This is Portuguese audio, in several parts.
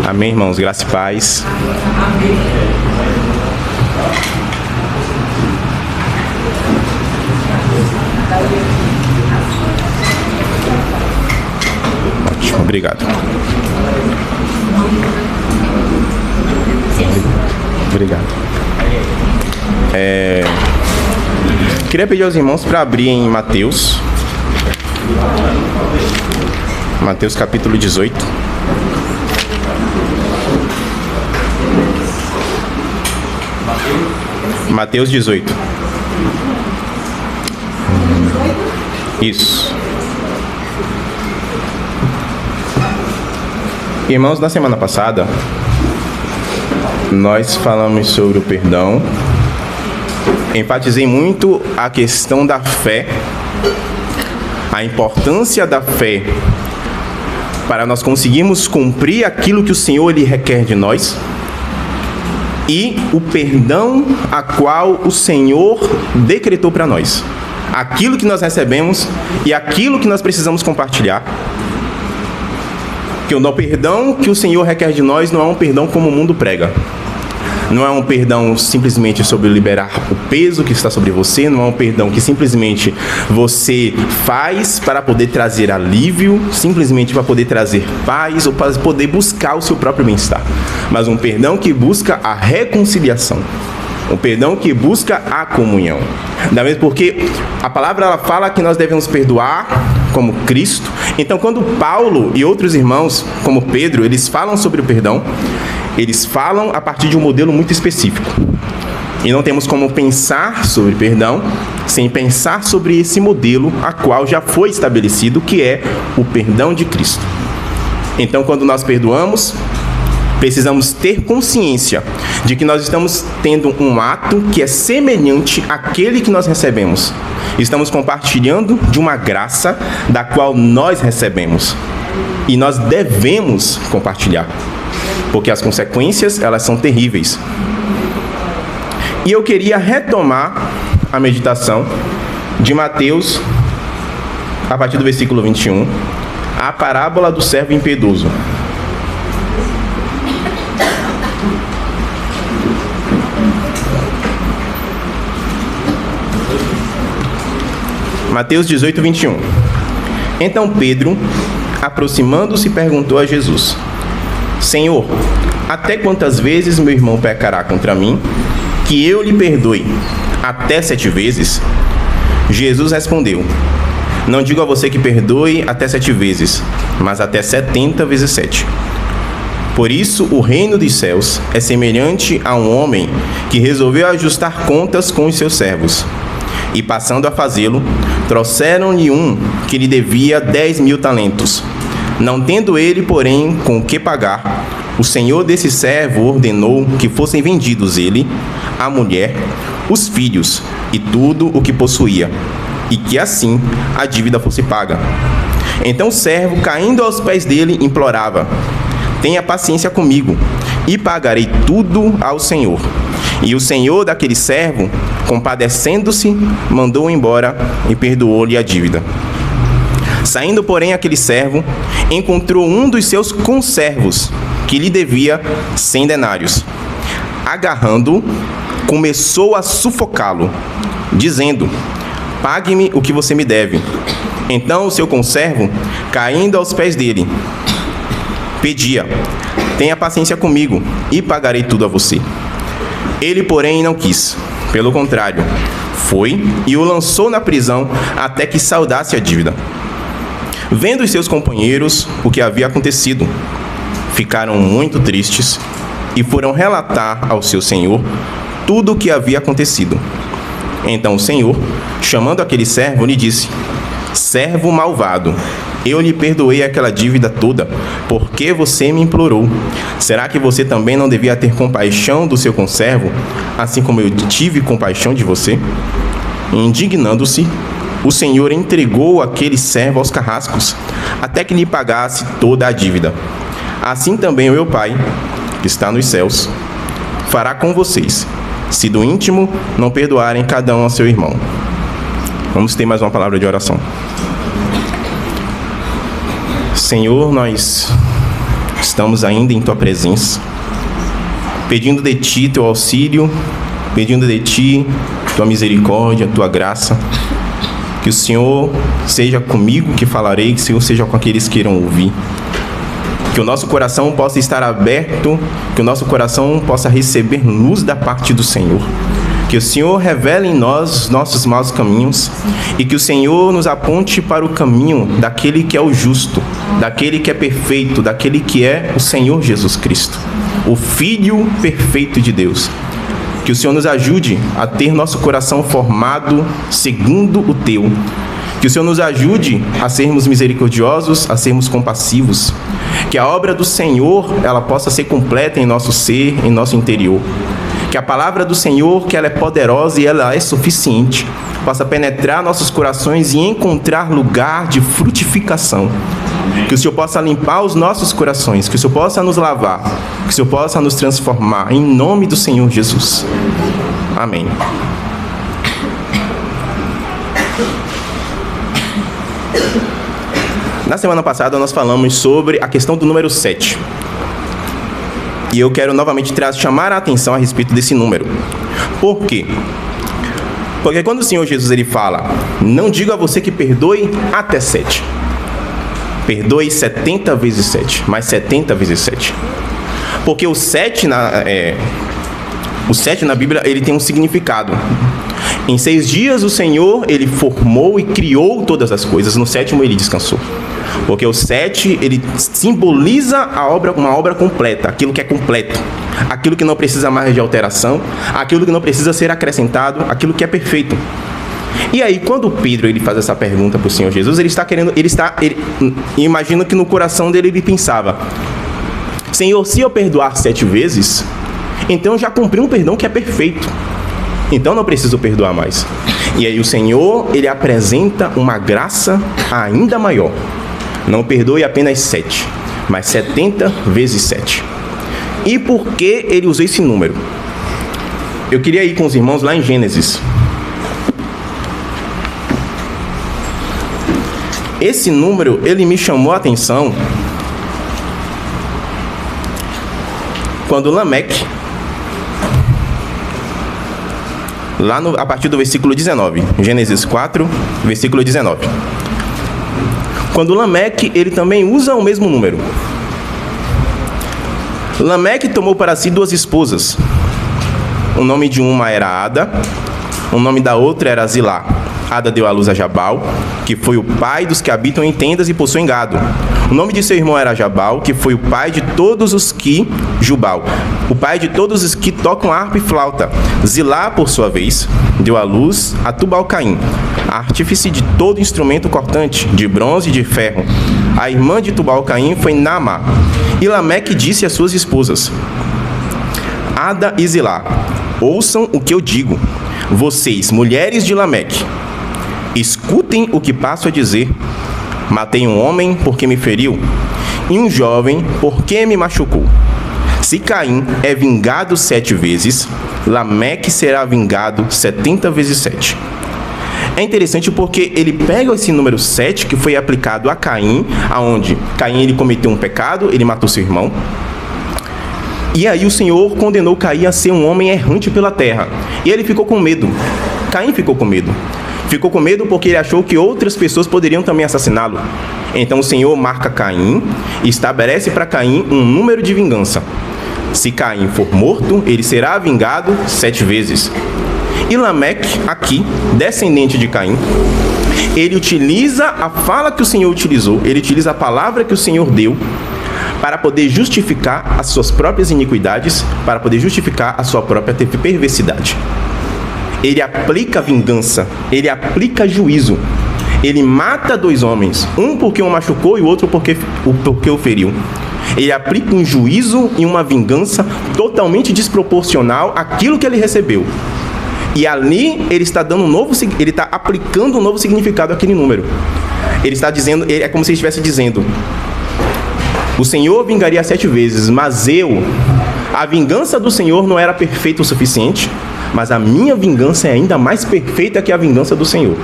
Amém, irmãos? Graça e paz. Ótimo, obrigado. Obrigado. Queria pedir aos irmãos para abrir em Mateus capítulo 18. Mateus 18. Isso. Irmãos, na semana passada nós falamos sobre o perdão. Enfatizei muito a questão da fé, a importância da fé para nós conseguirmos cumprir aquilo que o Senhor Ele requer de nós, e o perdão a qual o Senhor decretou para nós, aquilo que nós recebemos e aquilo que nós precisamos compartilhar. Que o perdão que o Senhor requer de nós não é um perdão como o mundo prega. Não é um perdão simplesmente sobre liberar o peso que está sobre você, não é um perdão que simplesmente você faz para poder trazer alívio, simplesmente para poder trazer paz ou para poder buscar o seu próprio bem-estar, mas um perdão que busca a reconciliação, um perdão que busca a comunhão. Da mesma porque a palavra ela fala que nós devemos perdoar como Cristo. Então, quando Paulo e outros irmãos, como Pedro, eles falam sobre o perdão, eles falam a partir de um modelo muito específico. E não temos como pensar sobre perdão sem pensar sobre esse modelo a qual já foi estabelecido, que é o perdão de Cristo. Então, quando nós perdoamos, precisamos ter consciência de que nós estamos tendo um ato que é semelhante àquele que nós recebemos. Estamos compartilhando de uma graça da qual nós recebemos. E nós devemos compartilhar, porque as consequências, elas são terríveis. E eu queria retomar a meditação de Mateus, a partir do versículo 21, a parábola do servo impiedoso. Mateus 18, 21. Então Pedro, aproximando-se, perguntou a Jesus: Senhor, até quantas vezes meu irmão pecará contra mim, que eu lhe perdoe? Até 7 vezes? Jesus respondeu: Não digo a você que perdoe até 7 vezes, mas até 70 vezes 7. Por isso, o reino dos céus é semelhante a um homem que resolveu ajustar contas com os seus servos. E passando a fazê-lo, trouxeram-lhe um que lhe devia 10.000 talentos. Não tendo ele, porém, com o que pagar, o senhor desse servo ordenou que fossem vendidos ele, a mulher, os filhos e tudo o que possuía, e que assim a dívida fosse paga. Então o servo, caindo aos pés dele, implorava: Tenha paciência comigo, e pagarei tudo ao senhor. E o senhor daquele servo, compadecendo-se, mandou-o embora e perdoou-lhe a dívida. Saindo, porém, aquele servo, encontrou um dos seus conservos, que lhe devia 100 denários. Agarrando-o, começou a sufocá-lo, dizendo: Pague-me o que você me deve. Então o seu conservo, caindo aos pés dele, pedia: Tenha paciência comigo, e pagarei tudo a você. Ele, porém, não quis. Pelo contrário, foi e o lançou na prisão até que saldasse a dívida. Vendo os seus companheiros o que havia acontecido, ficaram muito tristes e foram relatar ao seu senhor tudo o que havia acontecido. Então o senhor, chamando aquele servo, lhe disse: Servo malvado, eu lhe perdoei aquela dívida toda, porque você me implorou. Será que você também não devia ter compaixão do seu conservo, assim como eu tive compaixão de você? Indignando-se, o senhor entregou aquele servo aos carrascos, até que lhe pagasse toda a dívida. Assim também o meu Pai, que está nos céus, fará com vocês, se do íntimo não perdoarem cada um a seu irmão. Vamos ter mais uma palavra de oração. Senhor, nós estamos ainda em Tua presença, pedindo de Ti Teu auxílio, pedindo de Ti Tua misericórdia, Tua graça. Que o Senhor seja comigo que falarei, que o Senhor seja com aqueles que irão ouvir. Que o nosso coração possa estar aberto, que o nosso coração possa receber luz da parte do Senhor. Que o Senhor revele em nós os nossos maus caminhos e que o Senhor nos aponte para o caminho daquele que é o justo, daquele que é perfeito, daquele que é o Senhor Jesus Cristo, o Filho perfeito de Deus. Que o Senhor nos ajude a ter nosso coração formado segundo o Teu. Que o Senhor nos ajude a sermos misericordiosos, a sermos compassivos. Que a obra do Senhor, ela possa ser completa em nosso ser, em nosso interior. Que a palavra do Senhor, que ela é poderosa e ela é suficiente, possa penetrar nossos corações e encontrar lugar de frutificação. Que o Senhor possa limpar os nossos corações, que o Senhor possa nos lavar, que o Senhor possa nos transformar, em nome do Senhor Jesus. Amém. Na semana passada nós falamos sobre a questão do número 7. E eu quero novamente chamar a atenção a respeito desse número. Por quê? Porque quando o Senhor Jesus ele fala, não digo a você que perdoe até 7. Perdoe 70 vezes 7, mas 70 vezes 7. Porque o 7 na Bíblia ele tem um significado. Em 6 dias o Senhor ele formou e criou todas as coisas. No 7º ele descansou. Porque o 7 ele simboliza uma obra completa, aquilo que é completo, aquilo que não precisa mais de alteração, aquilo que não precisa ser acrescentado, aquilo que é perfeito. E aí, quando Pedro ele faz essa pergunta para o Senhor Jesus, imagino que no coração dele ele pensava: Senhor, se eu perdoar 7 vezes, então eu já cumpri um perdão que é perfeito. Então não preciso perdoar mais. E aí o Senhor ele apresenta uma graça ainda maior. Não perdoe apenas 7, mas 70 vezes 7. E por que ele usou esse número? Eu queria ir com os irmãos lá em Gênesis. Esse número, ele me chamou a atenção quando Lameque, a partir do versículo 19, Gênesis 4, versículo 19. Quando Lameque, ele também usa o mesmo número. Lameque tomou para si 2 esposas. O nome de uma era Ada, o nome da outra era Zilá. Ada deu à luz a Jabal, que foi o pai dos que habitam em tendas e possuem gado. O nome de seu irmão era Jabal, que foi o pai de todos os que... Jubal, o pai de todos os que tocam harpa e flauta. Zilá, por sua vez, deu à luz a Tubal-Caim, artífice de todo instrumento cortante, de bronze e de ferro. A irmã de Tubal-Caim foi Naamá. E Lameque disse às suas esposas: Ada e Zilá, ouçam o que eu digo. Vocês, mulheres de Lameque, escutem o que passo a dizer. Matei um homem porque me feriu, e um jovem porque me machucou. Se Caim é vingado 7 vezes, Lameque será vingado 70 vezes 7. É interessante porque ele pega esse número 7 que foi aplicado a Caim, aonde Caim ele cometeu um pecado, ele matou seu irmão. E aí o Senhor condenou Caim a ser um homem errante pela terra. E ele ficou com medo. Caim ficou com medo. Ficou com medo porque ele achou que outras pessoas poderiam também assassiná-lo. Então o Senhor marca Caim e estabelece para Caim um número de vingança. Se Caim for morto, ele será vingado 7 vezes. E Lameque, aqui, descendente de Caim, ele utiliza a fala que o Senhor utilizou, ele utiliza a palavra que o Senhor deu para poder justificar as suas próprias iniquidades, para poder justificar a sua própria perversidade. Ele aplica vingança, ele aplica juízo. Ele mata 2 homens, um porque o machucou e o outro porque o feriu. Ele aplica um juízo e uma vingança totalmente desproporcional àquilo que ele recebeu. E ali ele está aplicando um novo significado àquele número. Ele está dizendo, é como se ele estivesse dizendo: o Senhor vingaria 7 vezes, mas a vingança do Senhor não era perfeita o suficiente, mas a minha vingança é ainda mais perfeita que a vingança do Senhor.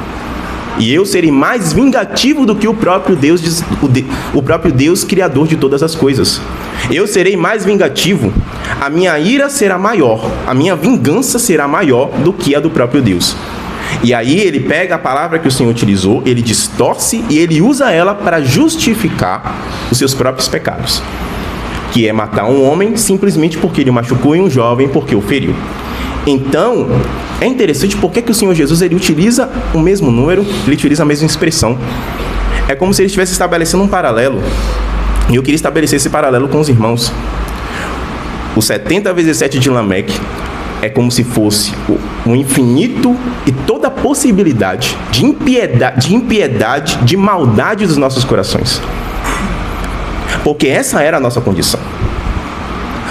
E eu serei mais vingativo do que o próprio Deus, o próprio Deus criador de todas as coisas. Eu serei mais vingativo, a minha ira será maior, a minha vingança será maior do que a do próprio Deus. E aí ele pega a palavra que o Senhor utilizou, ele distorce e ele usa ela para justificar os seus próprios pecados, que é matar um homem simplesmente porque ele machucou em um jovem, porque o feriu. Então, é interessante porque que o Senhor Jesus ele utiliza o mesmo número, ele utiliza a mesma expressão. É como se ele estivesse estabelecendo um paralelo. E eu queria estabelecer esse paralelo com os irmãos. O 70 vezes 7 de Lameque é como se fosse o infinito e toda a possibilidade de impiedade, de maldade dos nossos corações. Porque essa era a nossa condição.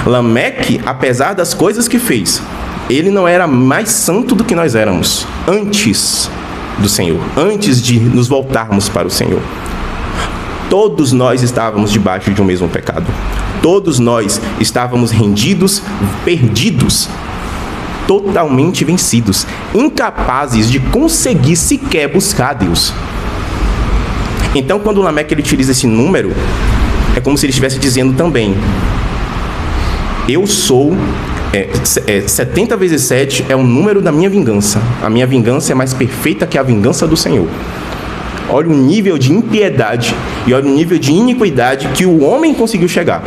Lameque, apesar das coisas que fez, ele não era mais santo do que nós éramos antes do Senhor, antes de nos voltarmos para o Senhor. Todos nós estávamos debaixo de um mesmo pecado. Todos nós estávamos rendidos, perdidos, totalmente vencidos, incapazes de conseguir sequer buscar a Deus. Então, quando o Lameque ele utiliza esse número, é como se ele estivesse dizendo também: eu sou 70 vezes 7 é o número da minha vingança. A minha vingança é mais perfeita que a vingança do Senhor. Olha o nível de impiedade e olha o nível de iniquidade que o homem conseguiu chegar.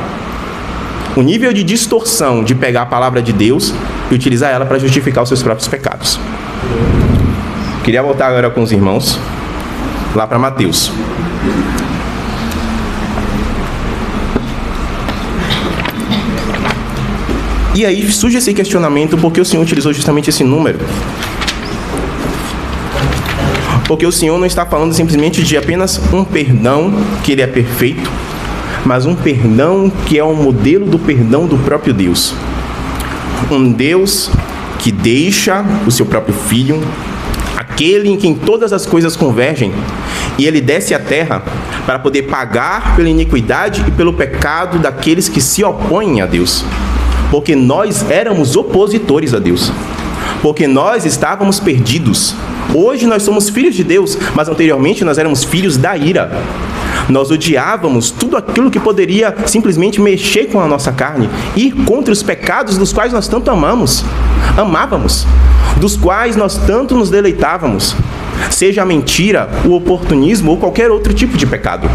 O nível de distorção de pegar a palavra de Deus e utilizar ela para justificar os seus próprios pecados. Queria voltar agora com os irmãos lá para Mateus. E aí surge esse questionamento, porque o Senhor utilizou justamente esse número. Porque o Senhor não está falando simplesmente de apenas um perdão, que ele é perfeito, mas um perdão que é um modelo do perdão do próprio Deus. Um Deus que deixa o seu próprio Filho, aquele em quem todas as coisas convergem, e ele desce à terra para poder pagar pela iniquidade e pelo pecado daqueles que se opõem a Deus. Porque nós éramos opositores a Deus. Porque nós estávamos perdidos. Hoje nós somos filhos de Deus, mas anteriormente nós éramos filhos da ira. Nós odiávamos tudo aquilo que poderia simplesmente mexer com a nossa carne, ir contra os pecados dos quais nós tanto amávamos, dos quais nós tanto nos deleitávamos, seja a mentira, o oportunismo ou qualquer outro tipo de pecado.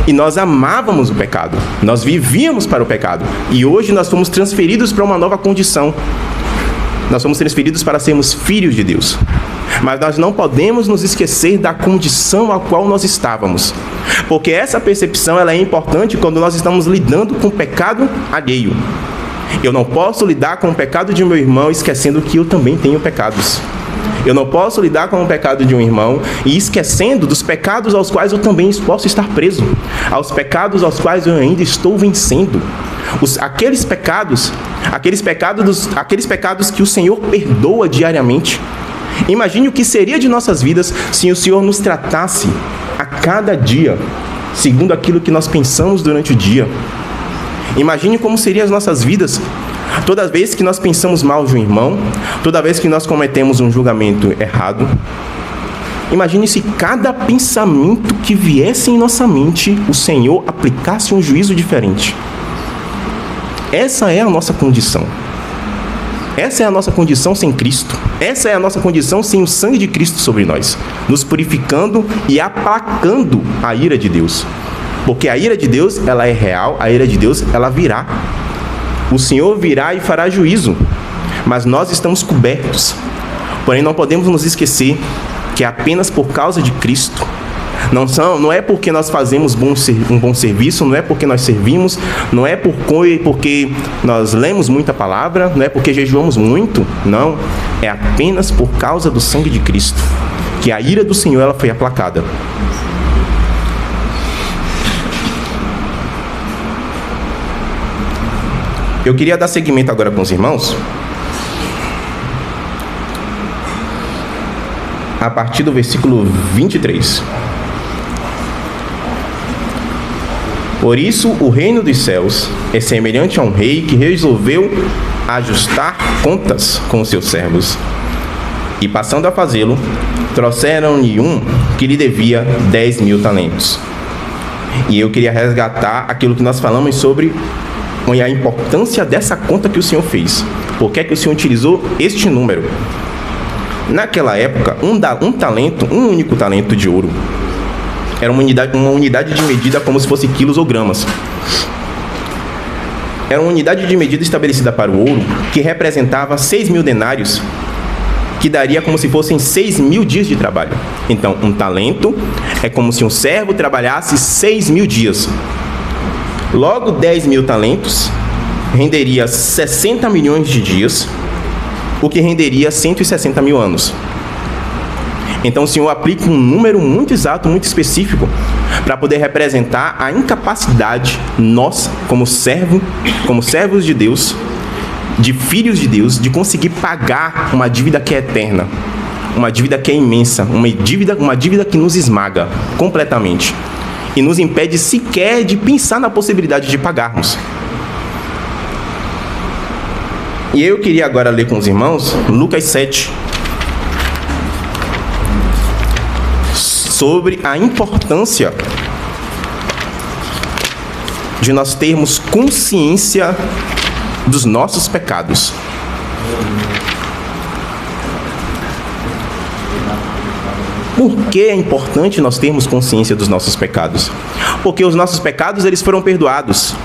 E nós amávamos o pecado, nós vivíamos para o pecado, e hoje nós fomos transferidos para uma nova condição. Nós fomos transferidos para sermos filhos de Deus. Mas nós não podemos nos esquecer da condição a qual nós estávamos. Porque essa percepção ela é importante quando nós estamos lidando com o pecado alheio. Eu não posso lidar com o pecado de meu irmão esquecendo que eu também tenho pecados. Eu não posso lidar com o pecado de um irmão e esquecendo dos pecados aos quais eu também posso estar preso, aos pecados aos quais eu ainda estou vencendo. Aqueles pecados que o Senhor perdoa diariamente. Imagine o que seria de nossas vidas se o Senhor nos tratasse a cada dia, segundo aquilo que nós pensamos durante o dia. Imagine como seriam as nossas vidas toda vez que nós pensamos mal de um irmão, toda vez que nós cometemos um julgamento errado. Imagine se cada pensamento que viesse em nossa mente, o Senhor aplicasse um juízo diferente. Essa é a nossa condição. Essa é a nossa condição sem Cristo. Essa é a nossa condição sem o sangue de Cristo sobre nós, nos purificando e aplacando a ira de Deus. Porque a ira de Deus, ela é real, a ira de Deus, ela virá. O Senhor virá e fará juízo, mas nós estamos cobertos. Porém, não podemos nos esquecer que é apenas por causa de Cristo. Não é porque nós fazemos um bom serviço, não é porque nós servimos, não é porque nós lemos muita palavra, não é porque jejuamos muito, não. É apenas por causa do sangue de Cristo que a ira do Senhor ela foi aplacada. Eu queria dar seguimento agora com os irmãos a partir do versículo 23. Por isso, o reino dos céus é semelhante a um rei que resolveu ajustar contas com os seus servos. E passando a fazê-lo, trouxeram-lhe um que lhe devia 10.000 talentos. E eu queria resgatar aquilo que nós falamos sobre a importância dessa conta que o Senhor fez. Por que é que o Senhor utilizou este número? Naquela época, um único talento de ouro era uma unidade de medida como se fosse quilos ou gramas. Era uma unidade de medida estabelecida para o ouro que representava 6.000 denários, que daria como se fossem 6.000 dias de trabalho. Então, um talento é como se um servo trabalhasse 6.000 dias. Logo, 10.000 talentos renderia 60 milhões de dias, o que renderia 160 mil anos. Então o Senhor aplica um número muito exato, muito específico, para poder representar a incapacidade nós, como servos de Deus, de filhos de Deus, de conseguir pagar uma dívida que é eterna, uma dívida que é imensa, uma dívida que nos esmaga completamente e nos impede sequer de pensar na possibilidade de pagarmos. E eu queria agora ler com os irmãos Lucas 7, sobre a importância de nós termos consciência dos nossos pecados. Por que é importante nós termos consciência dos nossos pecados? Porque os nossos pecados, eles foram perdoados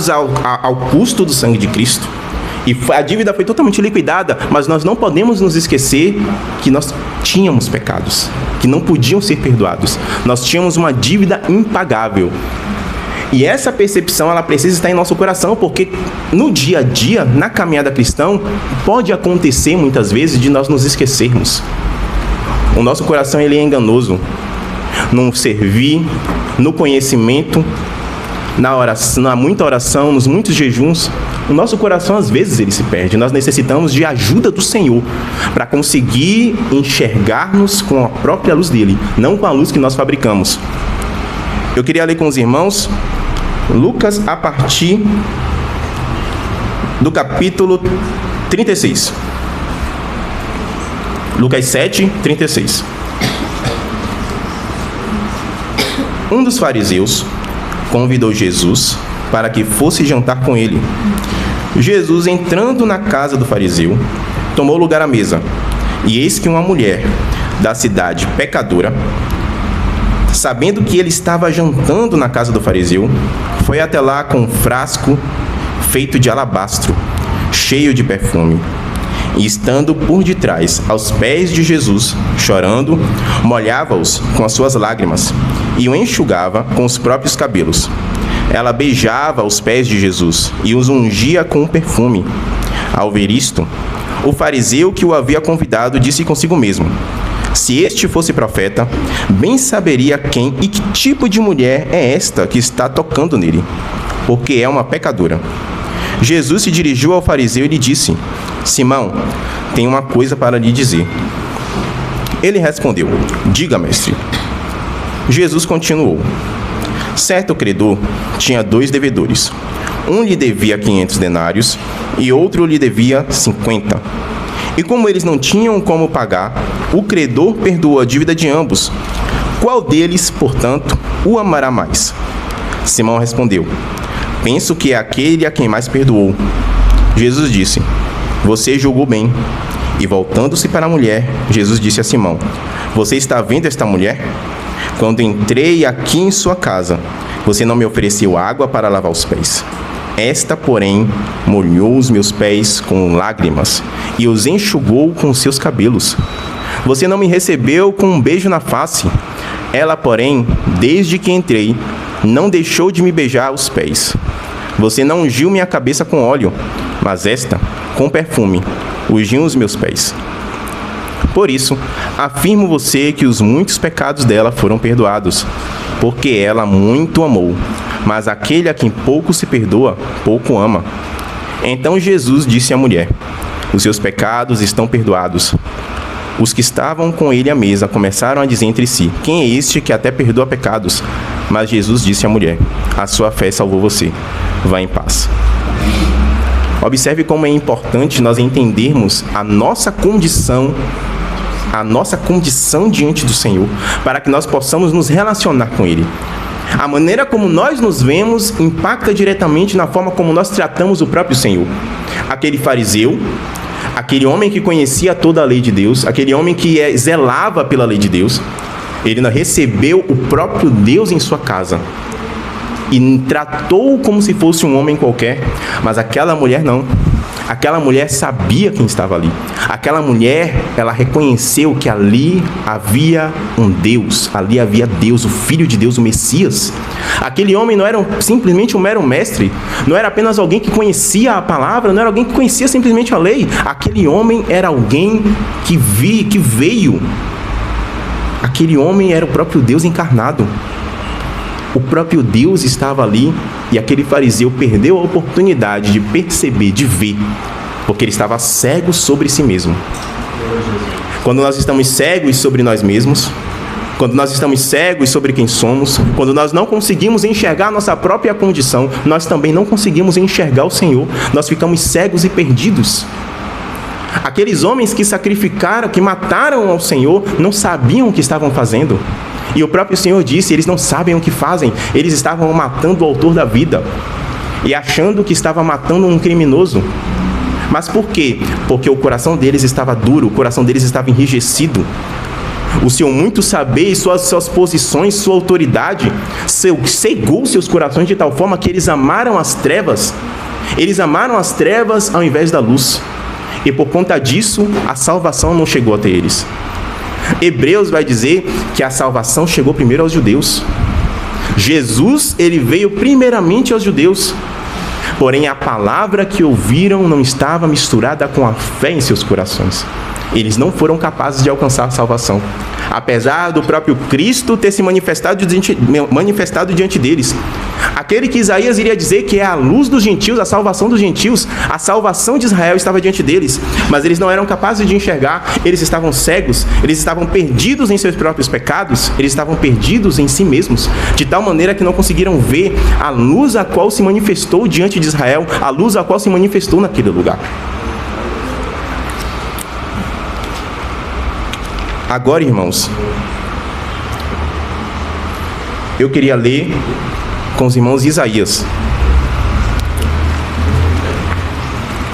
ao custo do sangue de Cristo. E a dívida foi totalmente liquidada, mas nós não podemos nos esquecer que nós tínhamos pecados, que não podiam ser perdoados. Nós tínhamos uma dívida impagável. E essa percepção, ela precisa estar em nosso coração, porque no dia a dia, na caminhada cristã, pode acontecer muitas vezes de nós nos esquecermos. O nosso coração, ele é enganoso. No servir, no conhecimento, na muita oração, nos muitos jejuns, o nosso coração às vezes ele se perde. Nós necessitamos de ajuda do Senhor para conseguir enxergar-nos com a própria luz dele, não com a luz que nós fabricamos. Eu queria ler com os irmãos Lucas a partir do capítulo 36. Lucas 7, 36. Um dos fariseus convidou Jesus para que fosse jantar com ele. Jesus, entrando na casa do fariseu, tomou lugar à mesa. E eis que uma mulher da cidade pecadora, sabendo que ele estava jantando na casa do fariseu, foi até lá com um frasco feito de alabastro, cheio de perfume. E estando por detrás, aos pés de Jesus, chorando, molhava-os com as suas lágrimas e o enxugava com os próprios cabelos. Ela beijava os pés de Jesus e os ungia com o perfume. Ao ver isto, o fariseu que o havia convidado disse consigo mesmo: se este fosse profeta, bem saberia quem e que tipo de mulher é esta que está tocando nele, porque é uma pecadora. Jesus se dirigiu ao fariseu e lhe disse: Simão, tenho uma coisa para lhe dizer. Ele respondeu: diga, mestre. Jesus continuou: certo credor tinha 2 devedores. Um lhe devia 500 denários e outro lhe devia 50. E como eles não tinham como pagar, o credor perdoou a dívida de ambos. Qual deles, portanto, o amará mais? Simão respondeu: penso que é aquele a quem mais perdoou. Jesus disse: você julgou bem. E voltando-se para a mulher, Jesus disse a Simão: você está vendo esta mulher? Quando entrei aqui em sua casa, você não me ofereceu água para lavar os pés. Esta, porém, molhou os meus pés com lágrimas e os enxugou com seus cabelos. Você não me recebeu com um beijo na face. Ela, porém, desde que entrei, não deixou de me beijar os pés. Você não ungiu minha cabeça com óleo, mas esta, com perfume, ungiu os meus pés. Por isso, afirmo você que os muitos pecados dela foram perdoados, porque ela muito amou. Mas aquele a quem pouco se perdoa, pouco ama. Então Jesus disse à mulher: os seus pecados estão perdoados. Os que estavam com ele à mesa começaram a dizer entre si: quem é este que até perdoa pecados? Mas Jesus disse à mulher: a sua fé salvou você. Vá em paz. Observe como é importante nós entendermos a nossa condição a nossa condição diante do Senhor, para que nós possamos nos relacionar com Ele. A maneira como nós nos vemos impacta diretamente na forma como nós tratamos o próprio Senhor. Aquele fariseu, aquele homem que conhecia toda a lei de Deus, aquele homem que zelava pela lei de Deus, ele recebeu o próprio Deus em sua casa e tratou-o como se fosse um homem qualquer, mas aquela mulher não. Aquela mulher sabia quem estava ali. Aquela mulher, ela reconheceu que ali havia um Deus. Ali havia Deus, o Filho de Deus, o Messias. Aquele homem não era simplesmente um mero mestre. Não era apenas alguém que conhecia a palavra. Não era alguém que conhecia simplesmente a lei. Aquele homem era alguém que veio. Aquele homem era o próprio Deus encarnado. O próprio Deus estava ali e aquele fariseu perdeu a oportunidade de perceber, de ver, porque ele estava cego sobre si mesmo. Quando nós estamos cegos sobre nós mesmos, quando nós estamos cegos sobre quem somos, quando nós não conseguimos enxergar a nossa própria condição, nós também não conseguimos enxergar o Senhor. Nós ficamos cegos e perdidos. Aqueles homens que sacrificaram, que mataram ao Senhor, não sabiam o que estavam fazendo. E o próprio Senhor disse, eles não sabem o que fazem. Eles estavam matando o autor da vida e achando que estava matando um criminoso. Mas por quê? Porque o coração deles estava duro, o coração deles estava enrijecido. O seu muito saber e suas posições, sua autoridade, cegou seus corações de tal forma que eles amaram as trevas. Eles amaram as trevas ao invés da luz. E por conta disso, a salvação não chegou até eles. Hebreus vai dizer que a salvação chegou primeiro aos judeus. Jesus, ele veio primeiramente aos judeus. Porém, a palavra que ouviram não estava misturada com a fé em seus corações. Eles não foram capazes de alcançar a salvação, apesar do próprio Cristo ter se manifestado diante deles. Aquele que Isaías iria dizer que é a luz dos gentios, a salvação dos gentios, a salvação de Israel estava diante deles, mas eles não eram capazes de enxergar, eles estavam cegos, eles estavam perdidos em seus próprios pecados, eles estavam perdidos em si mesmos, de tal maneira que não conseguiram ver a luz a qual se manifestou diante de Israel, a luz a qual se manifestou naquele lugar. Agora, irmãos, eu queria ler com os irmãos Isaías,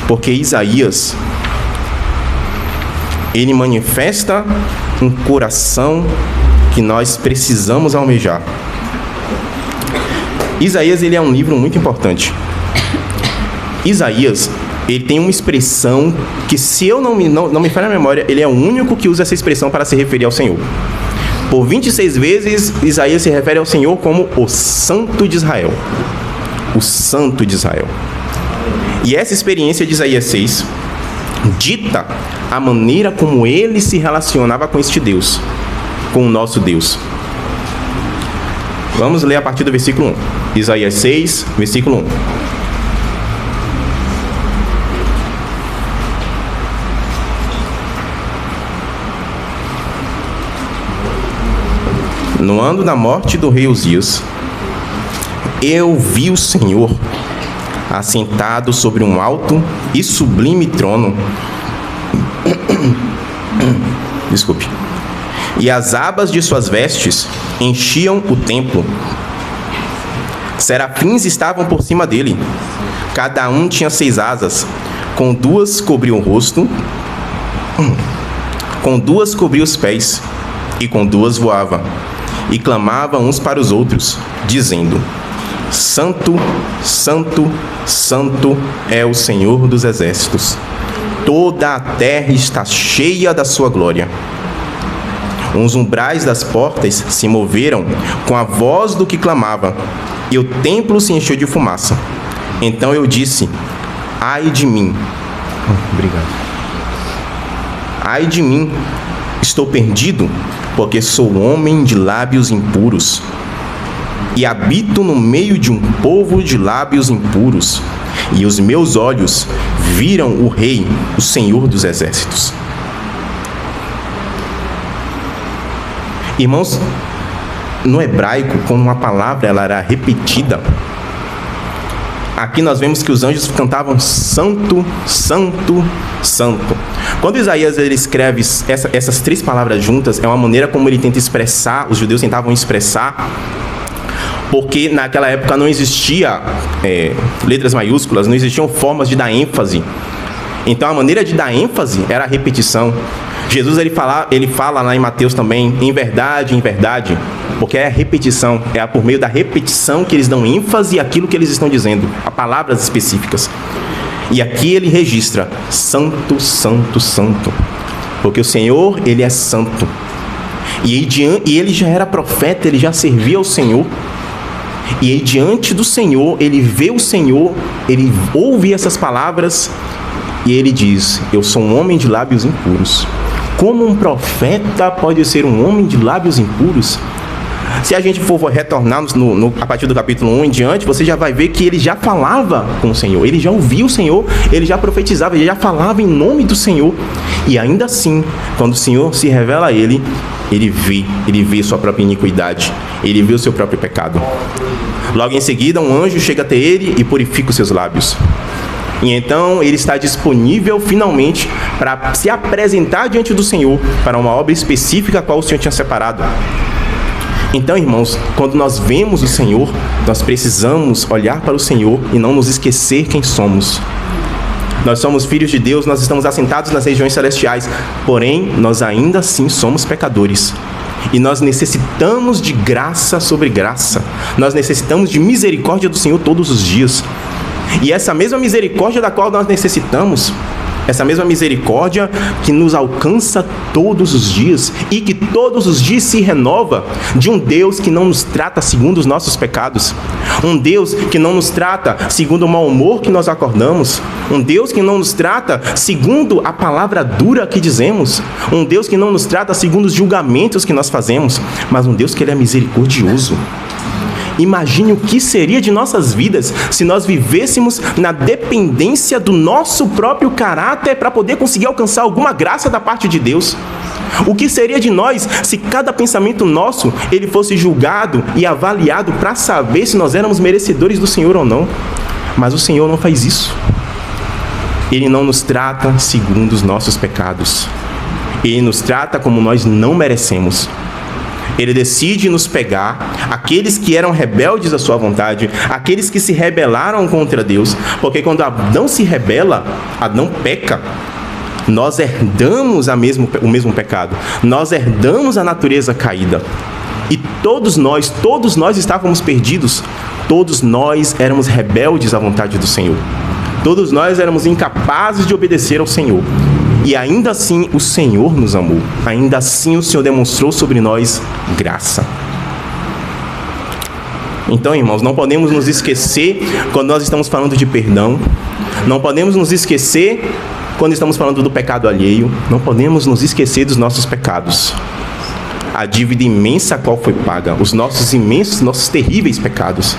porque Isaías, ele manifesta um coração que nós precisamos almejar. Isaías, ele é um livro muito importante. Isaías, ele tem uma expressão que, se eu não me falha a memória, ele é o único que usa essa expressão para se referir ao Senhor. Por 26 vezes, Isaías se refere ao Senhor como o Santo de Israel. O Santo de Israel. E essa experiência de Isaías 6 dita a maneira como ele se relacionava com este Deus, com o nosso Deus. Vamos ler a partir do versículo 1. Isaías 6, versículo 1. No ano da morte do rei Uzias, eu vi o Senhor assentado sobre um alto e sublime trono. Desculpe. E as abas de suas vestes enchiam o templo. Serafins estavam por cima dele. Cada um tinha 6 asas. Com 2 cobria o rosto, com 2 cobria os pés, e com 2 voava. E clamavam uns para os outros, dizendo: Santo, Santo, Santo é o Senhor dos exércitos. Toda a terra está cheia da sua glória. Os umbrais das portas se moveram com a voz do que clamava, e o templo se encheu de fumaça. Então eu disse: ai de mim. Obrigado. Ai de mim, estou perdido, porque sou homem de lábios impuros, e habito no meio de um povo de lábios impuros, e os meus olhos viram o Rei, o Senhor dos exércitos. Irmãos, no hebraico, quando uma palavra ela era repetida, aqui nós vemos que os anjos cantavam Santo, Santo, Santo. Quando Isaías ele escreve essas 3 palavras juntas, é uma maneira como ele tenta expressar, os judeus tentavam expressar, porque naquela época não existia letras maiúsculas, não existiam formas de dar ênfase. Então a maneira de dar ênfase era a repetição. Jesus ele fala lá em Mateus também, em verdade, porque é a repetição, é por meio da repetição que eles dão ênfase àquilo que eles estão dizendo, a palavras específicas. E aqui ele registra, santo, santo, santo, porque o Senhor, ele é santo. E ele já era profeta, ele já servia ao Senhor. E aí, diante do Senhor, ele vê o Senhor, ele ouve essas palavras e ele diz, eu sou um homem de lábios impuros. Como um profeta pode ser um homem de lábios impuros? Se a gente for retornar a partir do capítulo 1 em diante, você já vai ver que ele já falava com o Senhor, ele já ouvia o Senhor, ele já profetizava, ele já falava em nome do Senhor. E ainda assim, quando o Senhor se revela a ele, ele vê sua própria iniquidade, ele vê o seu próprio pecado. Logo em seguida, um anjo chega até ele e purifica os seus lábios. E então ele está disponível finalmente para se apresentar diante do Senhor para uma obra específica a qual o Senhor tinha separado. Então, irmãos, quando nós vemos o Senhor, nós precisamos olhar para o Senhor e não nos esquecer quem somos. Nós somos filhos de Deus, nós estamos assentados nas regiões celestiais, porém, nós ainda assim somos pecadores. E nós necessitamos de graça sobre graça. Nós necessitamos de misericórdia do Senhor todos os dias. E essa mesma misericórdia da qual nós necessitamos, essa mesma misericórdia que nos alcança todos os dias e que todos os dias se renova, de um Deus que não nos trata segundo os nossos pecados, um Deus que não nos trata segundo o mau humor que nós acordamos, um Deus que não nos trata segundo a palavra dura que dizemos, um Deus que não nos trata segundo os julgamentos que nós fazemos, mas um Deus que ele é misericordioso. Imagine o que seria de nossas vidas se nós vivêssemos na dependência do nosso próprio caráter para poder conseguir alcançar alguma graça da parte de Deus. O que seria de nós se cada pensamento nosso ele fosse julgado e avaliado para saber se nós éramos merecedores do Senhor ou não? Mas o Senhor não faz isso. Ele não nos trata segundo os nossos pecados. Ele nos trata como nós não merecemos. Ele decide nos pegar, aqueles que eram rebeldes à sua vontade, aqueles que se rebelaram contra Deus, porque quando Adão se rebela, Adão peca, nós herdamos o mesmo pecado, nós herdamos a natureza caída, e todos nós estávamos perdidos, todos nós éramos rebeldes à vontade do Senhor, todos nós éramos incapazes de obedecer ao Senhor. E ainda assim o Senhor nos amou. Ainda assim o Senhor demonstrou sobre nós graça. Então, irmãos, não podemos nos esquecer quando nós estamos falando de perdão. Não podemos nos esquecer quando estamos falando do pecado alheio. Não podemos nos esquecer dos nossos pecados. A dívida imensa a qual foi paga. Os nossos terríveis pecados.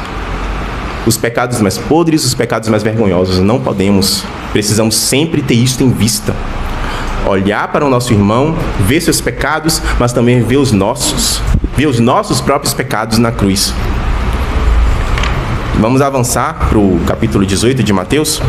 Os pecados mais podres, os pecados mais vergonhosos. Não podemos. Precisamos sempre ter isso em vista. Olhar para o nosso irmão, ver seus pecados, mas também ver os nossos próprios pecados na cruz. Vamos avançar para o capítulo 18 de Mateus.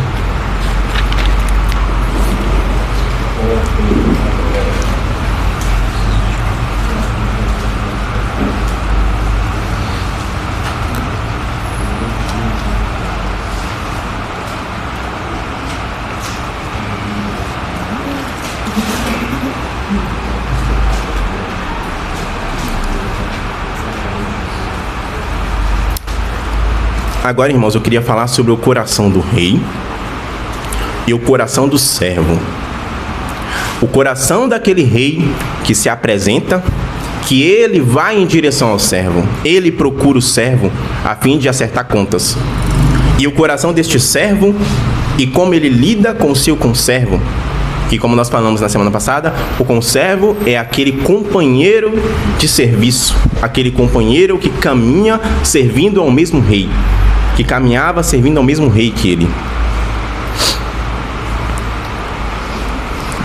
Agora, irmãos, eu queria falar sobre o coração do rei e o coração do servo. O coração daquele rei que se apresenta, que ele vai em direção ao servo, ele procura o servo a fim de acertar contas. E o coração deste servo e como ele lida com o seu conservo, que, como nós falamos na semana passada, o conservo é aquele companheiro de serviço, aquele companheiro que caminha servindo ao mesmo rei, que caminhava servindo ao mesmo rei que ele.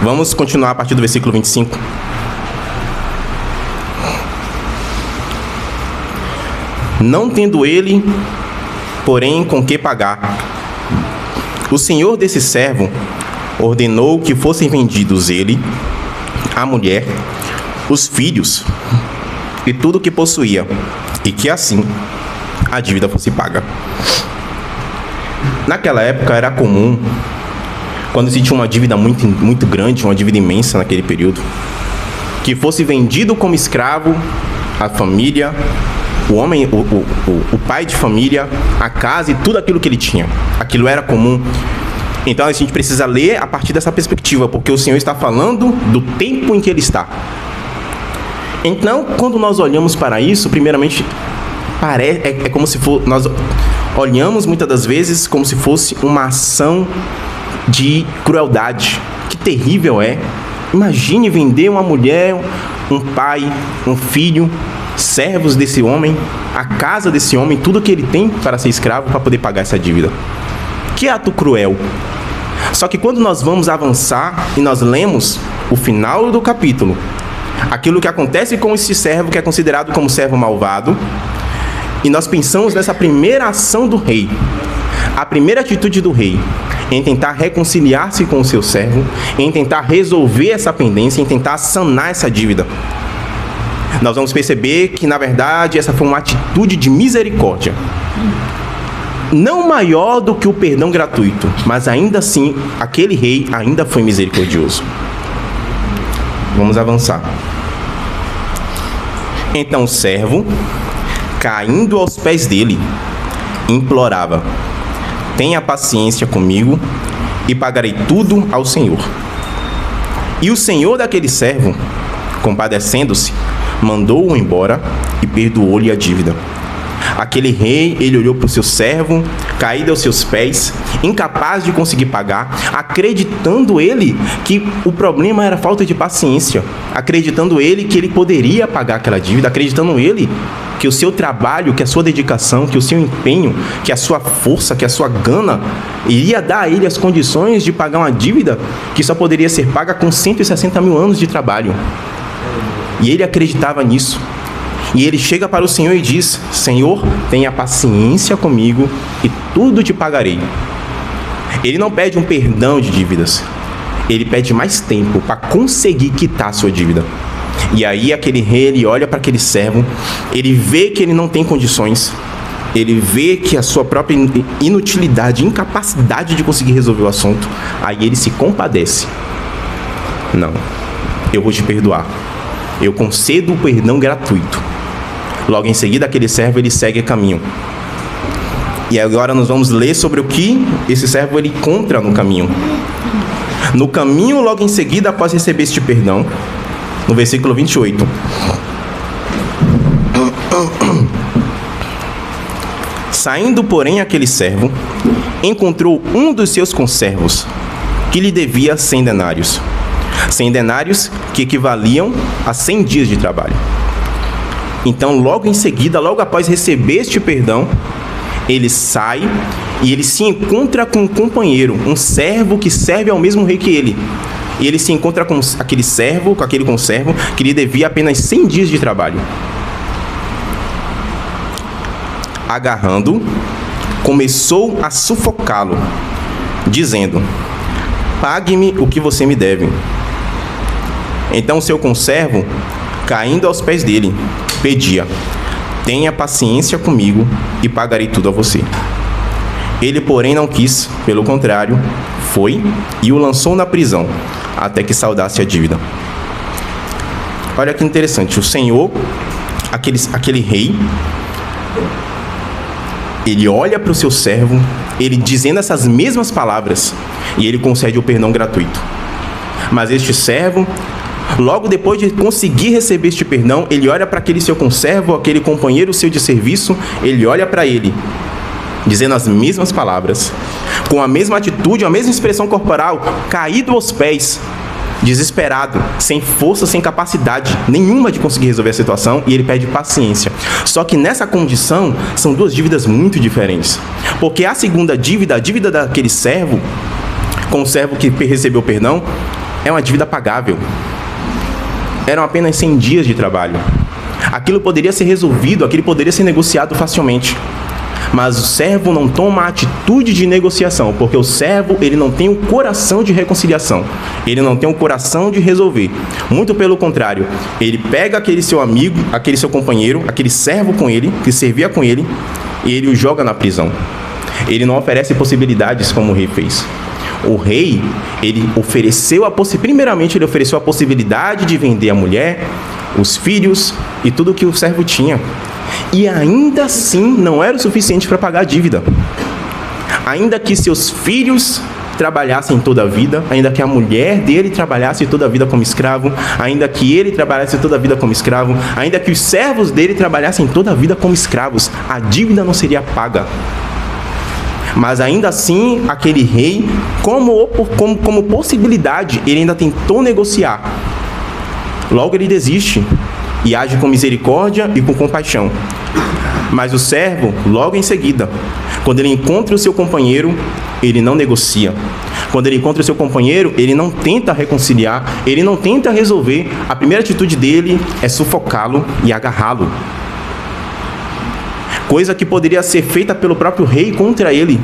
Vamos continuar a partir do versículo 25. Não tendo ele, porém, com que pagar, o senhor desse servo ordenou que fossem vendidos ele, a mulher, os filhos e tudo o que possuía, e que assim a dívida fosse paga. Naquela época era comum, quando se tinha uma dívida muito grande, uma dívida imensa naquele período, que fosse vendido como escravo a família, o homem, o pai de família, a casa e tudo aquilo que ele tinha. Aquilo era comum. Então a gente precisa ler a partir dessa perspectiva, porque o Senhor está falando do tempo em que ele está. Então, quando nós olhamos para isso, primeiramente, é como se for, nós olhamos muitas das vezes como se fosse uma ação de crueldade. Que terrível é! Imagine vender uma mulher, um pai, um filho, servos desse homem, a casa desse homem, tudo que ele tem para ser escravo, para poder pagar essa dívida. Que ato cruel! Só que quando nós vamos avançar e nós lemos o final do capítulo, aquilo que acontece com esse servo que é considerado como servo malvado, e nós pensamos nessa primeira ação do rei, a primeira atitude do rei, em tentar reconciliar-se com o seu servo, em tentar resolver essa pendência, em tentar sanar essa dívida. Nós vamos perceber que, na verdade, essa foi uma atitude de misericórdia. Não maior do que o perdão gratuito, mas ainda assim, aquele rei ainda foi misericordioso. Vamos avançar. Então o servo, caindo aos pés dele, implorava: tenha paciência comigo e pagarei tudo ao Senhor. E o senhor daquele servo, compadecendo-se, mandou-o embora e perdoou-lhe a dívida. Aquele rei, ele olhou para o seu servo, caído aos seus pés, incapaz de conseguir pagar, acreditando ele que o problema era falta de paciência, acreditando ele que ele poderia pagar aquela dívida, acreditando ele que o seu trabalho, que a sua dedicação, que o seu empenho, que a sua força, que a sua gana iria dar a ele as condições de pagar uma dívida que só poderia ser paga com 160 mil anos de trabalho. E ele acreditava nisso. E ele chega para o Senhor e diz: Senhor, tenha paciência comigo e tudo te pagarei. Ele não pede um perdão de dívidas. Ele pede mais tempo para conseguir quitar a sua dívida. E aí aquele rei, ele olha para aquele servo, ele vê que ele não tem condições, ele vê que a sua própria inutilidade, incapacidade de conseguir resolver o assunto, aí ele se compadece. Não, eu vou te perdoar. Eu concedo o perdão gratuito. Logo em seguida, aquele servo, ele segue caminho. E agora nós vamos ler sobre o que esse servo ele encontra no caminho. No caminho, logo em seguida, após receber este perdão, no versículo 28. Saindo, porém, aquele servo, encontrou um dos seus conservos, que lhe devia 100 denários. 100 denários que equivaliam a 100 dias de trabalho. Então, logo em seguida, logo após receber este perdão, ele sai e ele se encontra com um companheiro, um servo que serve ao mesmo rei que ele. E ele se encontra com aquele servo, com aquele conservo, que lhe devia apenas 100 dias de trabalho. Agarrando, começou a sufocá-lo, dizendo: pague-me o que você me deve. Então o seu conservo, caindo aos pés dele, pedia: tenha paciência comigo e pagarei tudo a você. Ele, porém, não quis, pelo contrário, foi e o lançou na prisão, até que saldasse a dívida. Olha que interessante, o Senhor, aquele rei, ele olha para o seu servo, ele dizendo essas mesmas palavras, e ele concede o perdão gratuito. Mas este servo, logo depois de conseguir receber este perdão, ele olha para aquele seu conservo, aquele companheiro seu de serviço, ele olha para ele, dizendo as mesmas palavras, com a mesma atitude, a mesma expressão corporal, caído aos pés, desesperado, sem força, sem capacidade nenhuma de conseguir resolver a situação, e ele pede paciência. Só que nessa condição, são duas dívidas muito diferentes. Porque a segunda dívida, a dívida daquele servo, com o servo que recebeu o perdão, é uma dívida pagável. Eram apenas 100 dias de trabalho. Aquilo poderia ser resolvido, aquilo poderia ser negociado facilmente. Mas o servo não toma a atitude de negociação, porque o servo, ele não tem o coração de reconciliação. Ele não tem o coração de resolver. Muito pelo contrário, ele pega aquele seu amigo, aquele seu companheiro, aquele servo com ele, que servia com ele, e ele o joga na prisão. Ele não oferece possibilidades como o rei fez. O rei, ele ofereceu primeiramente ele ofereceu a possibilidade de vender a mulher, os filhos e tudo o que o servo tinha. E ainda assim não era o suficiente para pagar a dívida. Ainda que seus filhos trabalhassem toda a vida, ainda que a mulher dele trabalhasse toda a vida como escravo, ainda que ele trabalhasse toda a vida como escravo, ainda que os servos dele trabalhassem toda a vida como escravos, a dívida não seria paga. Mas ainda assim, aquele rei, como possibilidade, ele ainda tentou negociar. Logo ele desiste e age com misericórdia e com compaixão. Mas o servo, logo em seguida, quando ele encontra o seu companheiro, ele não negocia. Quando ele encontra o seu companheiro, ele não tenta reconciliar, ele não tenta resolver. A primeira atitude dele é sufocá-lo e agarrá-lo. Coisa que poderia ser feita pelo próprio rei contra ele.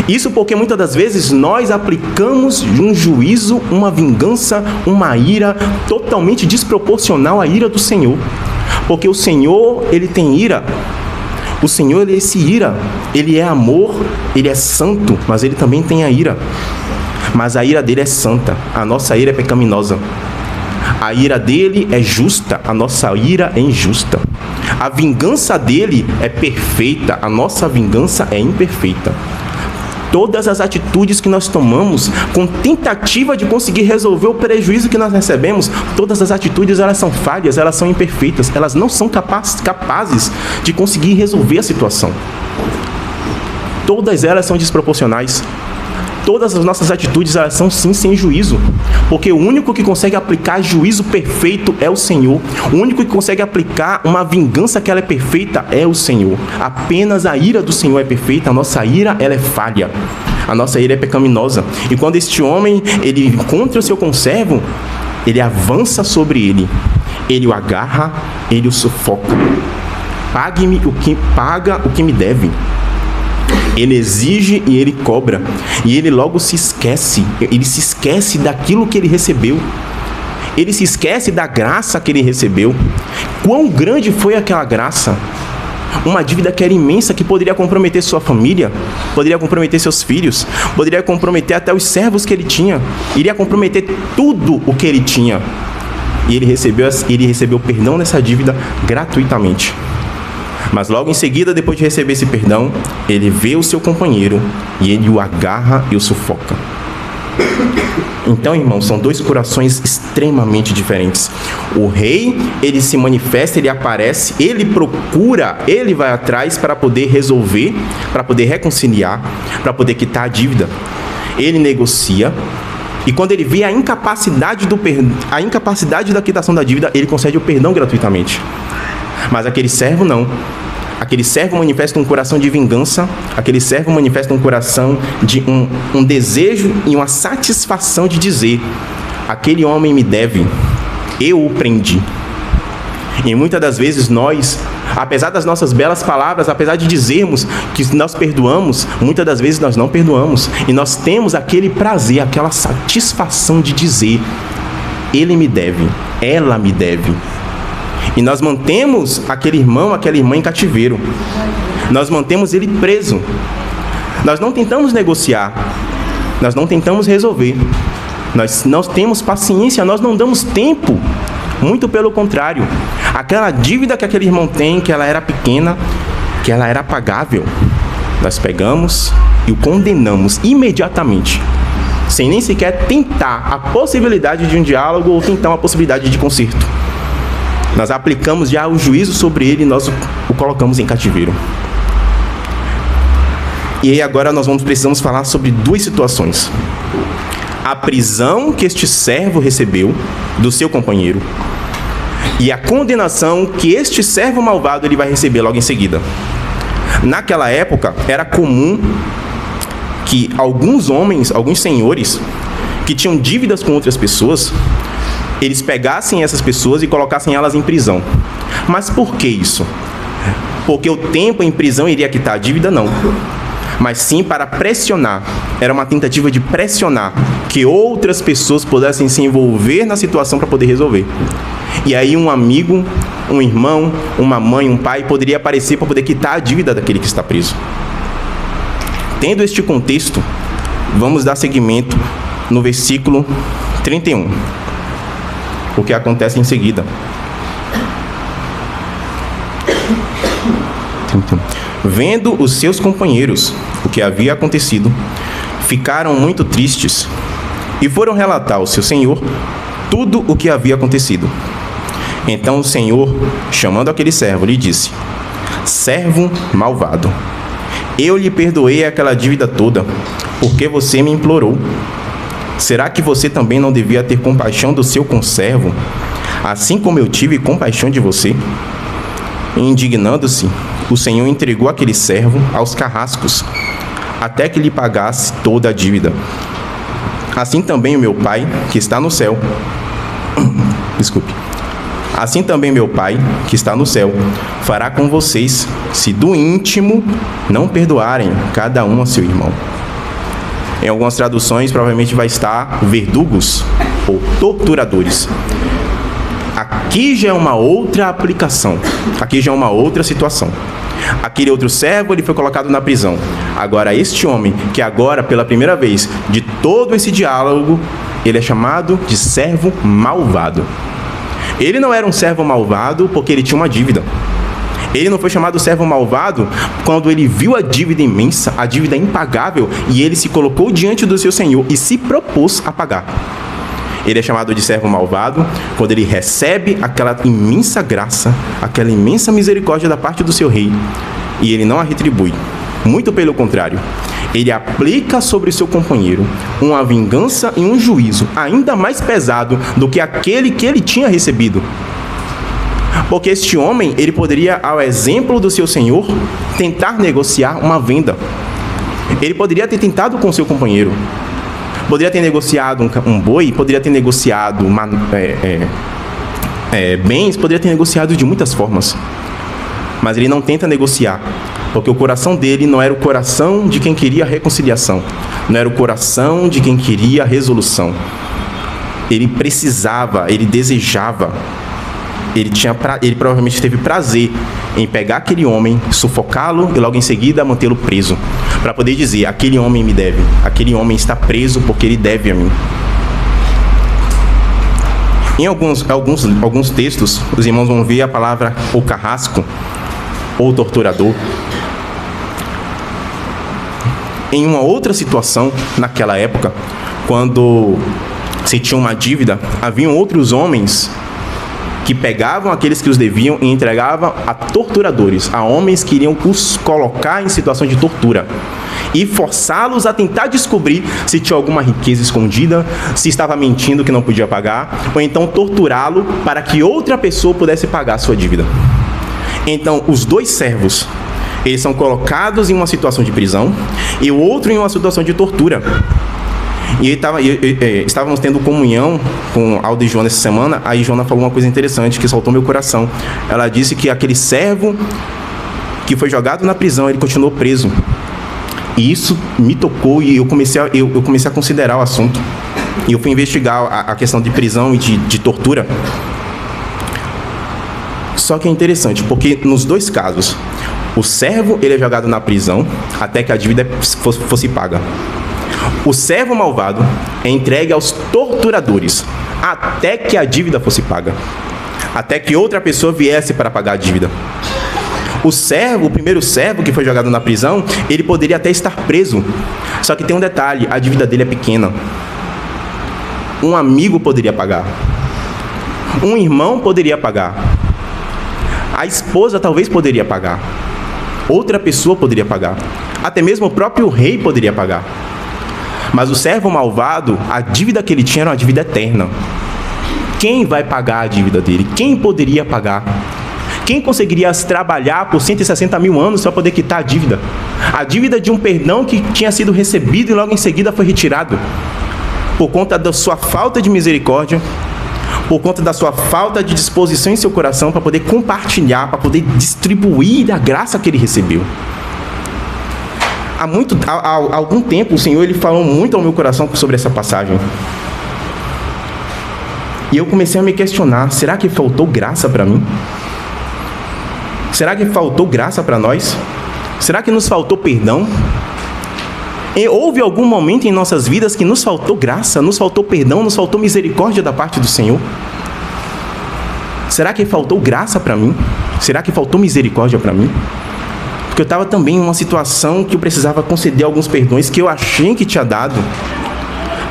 Isso porque muitas das vezes nós aplicamos um juízo, uma vingança, uma ira totalmente desproporcional à ira do Senhor. Porque o Senhor, ele tem ira. O Senhor, ele se ira. Ele é amor, ele é santo, mas ele também tem a ira. Mas a ira dele é santa, a nossa ira é pecaminosa. A ira dele é justa, a nossa ira é injusta. A vingança dele é perfeita, a nossa vingança é imperfeita. Todas as atitudes que nós tomamos com tentativa de conseguir resolver o prejuízo que nós recebemos, todas as atitudes elas são falhas, elas são imperfeitas, elas não são capazes de conseguir resolver a situação. Todas elas são desproporcionais. Todas as nossas atitudes elas são sim sem juízo, porque o único que consegue aplicar juízo perfeito é o Senhor. O único que consegue aplicar uma vingança que ela é perfeita é o Senhor. Apenas a ira do Senhor é perfeita, a nossa ira ela é falha, a nossa ira é pecaminosa. E quando este homem ele encontra o seu conservo, ele avança sobre ele o agarra, ele o sufoca. Pague-me o que me deve. Ele exige e ele cobra. E ele logo se esquece. Ele se esquece daquilo que ele recebeu. Ele se esquece da graça que ele recebeu. Quão grande foi aquela graça? Uma dívida que era imensa, que poderia comprometer sua família, poderia comprometer seus filhos, poderia comprometer até os servos que ele tinha, iria comprometer tudo o que ele tinha. E ele recebeu perdão nessa dívida gratuitamente. Mas logo em seguida, depois de receber esse perdão, ele vê o seu companheiro e ele o agarra e o sufoca. Então, irmãos, são dois corações extremamente diferentes. O rei, ele se manifesta, ele aparece, ele procura, ele vai atrás para poder resolver, para poder reconciliar, para poder quitar a dívida. Ele negocia. E quando ele vê a incapacidade da quitação da dívida, ele concede o perdão gratuitamente. Mas aquele servo não. Aquele servo manifesta um coração de vingança. Aquele servo manifesta um coração de um desejo e uma satisfação de dizer: aquele homem me deve, eu o prendi. E muitas das vezes nós, apesar das nossas belas palavras, apesar de dizermos que nós perdoamos, muitas das vezes nós não perdoamos. E nós temos aquele prazer, aquela satisfação de dizer: ele me deve, ela me deve. E nós mantemos aquele irmão, aquela irmã em cativeiro. Nós mantemos ele preso. Nós não tentamos negociar. Nós não tentamos resolver. Nós não temos paciência, nós não damos tempo. Muito pelo contrário. Aquela dívida que aquele irmão tem, que ela era pequena, que ela era pagável, nós pegamos e o condenamos imediatamente, sem nem sequer tentar a possibilidade de um diálogo ou tentar uma possibilidade de conserto. Nós aplicamos já o juízo sobre ele e nós o colocamos em cativeiro. E aí agora nós precisamos falar sobre duas situações. A prisão que este servo recebeu do seu companheiro e a condenação que este servo malvado ele vai receber logo em seguida. Naquela época era comum que alguns homens, alguns senhores que tinham dívidas com outras pessoas, eles pegassem essas pessoas e colocassem elas em prisão. Mas por que isso? porque o tempo em prisão iria quitar a dívida, não. Mas sim para pressionar. Era uma tentativa de pressionar que outras pessoas pudessem se envolver na situação para poder resolver. E aí um amigo, um irmão, uma mãe, um pai poderia aparecer para poder quitar a dívida daquele que está preso. Tendo este contexto, vamos dar seguimento no versículo 31. O que acontece em seguida. 31. Vendo os seus companheiros o que havia acontecido, ficaram muito tristes e foram relatar ao seu senhor tudo o que havia acontecido. Então o senhor, chamando aquele servo, lhe disse: servo malvado, eu lhe perdoei aquela dívida toda, porque você me implorou. Será que você também não devia ter compaixão do seu conservo, assim como eu tive compaixão de você? E indignando-se, o senhor entregou aquele servo aos carrascos, até que lhe pagasse toda a dívida. Assim também o meu Pai, que está no céu, assim também meu Pai, que está no céu, fará com vocês, se do íntimo não perdoarem cada um a seu irmão. Em algumas traduções, provavelmente vai estar verdugos ou torturadores. Aqui já é uma outra aplicação. Aqui já é uma outra situação. Aquele outro servo, ele foi colocado na prisão. Agora, este homem, que agora, pela primeira vez, de todo esse diálogo, ele é chamado de servo malvado. Ele não era um servo malvado porque ele tinha uma dívida. Ele não foi chamado servo malvado quando ele viu a dívida imensa, a dívida impagável, e ele se colocou diante do seu senhor e se propôs a pagar. Ele é chamado de servo malvado quando ele recebe aquela imensa graça, aquela imensa misericórdia da parte do seu rei, e ele não a retribui. Muito pelo contrário, ele aplica sobre o seu companheiro uma vingança e um juízo ainda mais pesado do que aquele que ele tinha recebido. Porque este homem, ele poderia, ao exemplo do seu senhor, tentar negociar uma venda. Ele poderia ter tentado com o seu companheiro. Poderia ter negociado um boi, poderia ter negociado bens, poderia ter negociado de muitas formas. Mas ele não tenta negociar, porque o coração dele não era o coração de quem queria reconciliação, não era o coração de quem queria resolução. Ele precisava, ele desejava, ele provavelmente teve prazer em pegar aquele homem, sufocá-lo e logo em seguida mantê-lo preso, para poder dizer: aquele homem me deve, aquele homem está preso porque ele deve a mim. Em alguns textos, os irmãos vão ver a palavra o carrasco ou torturador. Em uma outra situação, naquela época, quando se tinha uma dívida, haviam outros homens que pegavam aqueles que os deviam e entregavam a torturadores, a homens que iriam os colocar em situação de tortura e forçá-los a tentar descobrir se tinha alguma riqueza escondida, se estava mentindo que não podia pagar, ou então torturá-lo para que outra pessoa pudesse pagar a sua dívida. Então, os dois servos, eles são colocados em uma situação de prisão e o outro em uma situação de tortura. E estávamos tendo comunhão com Aldo e Joana essa semana. Aí Joana falou uma coisa interessante que saltou meu coração. Ela disse que aquele servo que foi jogado na prisão, ele continuou preso. E isso me tocou e eu comecei a considerar o assunto. E eu fui investigar a questão de prisão e de tortura. Só que é interessante, porque nos dois casos, o servo ele é jogado na prisão até que a dívida fosse paga. O servo malvado é entregue aos torturadores até que a dívida fosse paga, até que outra pessoa viesse para pagar a dívida. O primeiro servo que foi jogado na prisão, ele poderia até estar preso, só que tem um detalhe: a dívida dele é pequena. Um amigo poderia pagar, um irmão poderia pagar, a esposa talvez poderia pagar, outra pessoa poderia pagar, até mesmo o próprio rei poderia pagar. Mas o servo malvado, a dívida que ele tinha era uma dívida eterna. Quem vai pagar a dívida dele? Quem poderia pagar? Quem conseguiria trabalhar por 160 mil anos para poder quitar a dívida? A dívida de um perdão que tinha sido recebido e logo em seguida foi retirado. Por conta da sua falta de misericórdia, por conta da sua falta de disposição em seu coração para poder compartilhar, para poder distribuir a graça que ele recebeu. Há algum tempo, o Senhor ele falou muito ao meu coração sobre essa passagem. E eu comecei a me questionar, será que faltou graça para mim? Será que faltou graça para nós? Será que nos faltou perdão? E houve algum momento em nossas vidas que nos faltou graça, nos faltou perdão, nos faltou misericórdia da parte do Senhor? Será que faltou graça para mim? Será que faltou misericórdia para mim? Porque eu estava também em uma situação que eu precisava conceder alguns perdões que eu achei que tinha dado,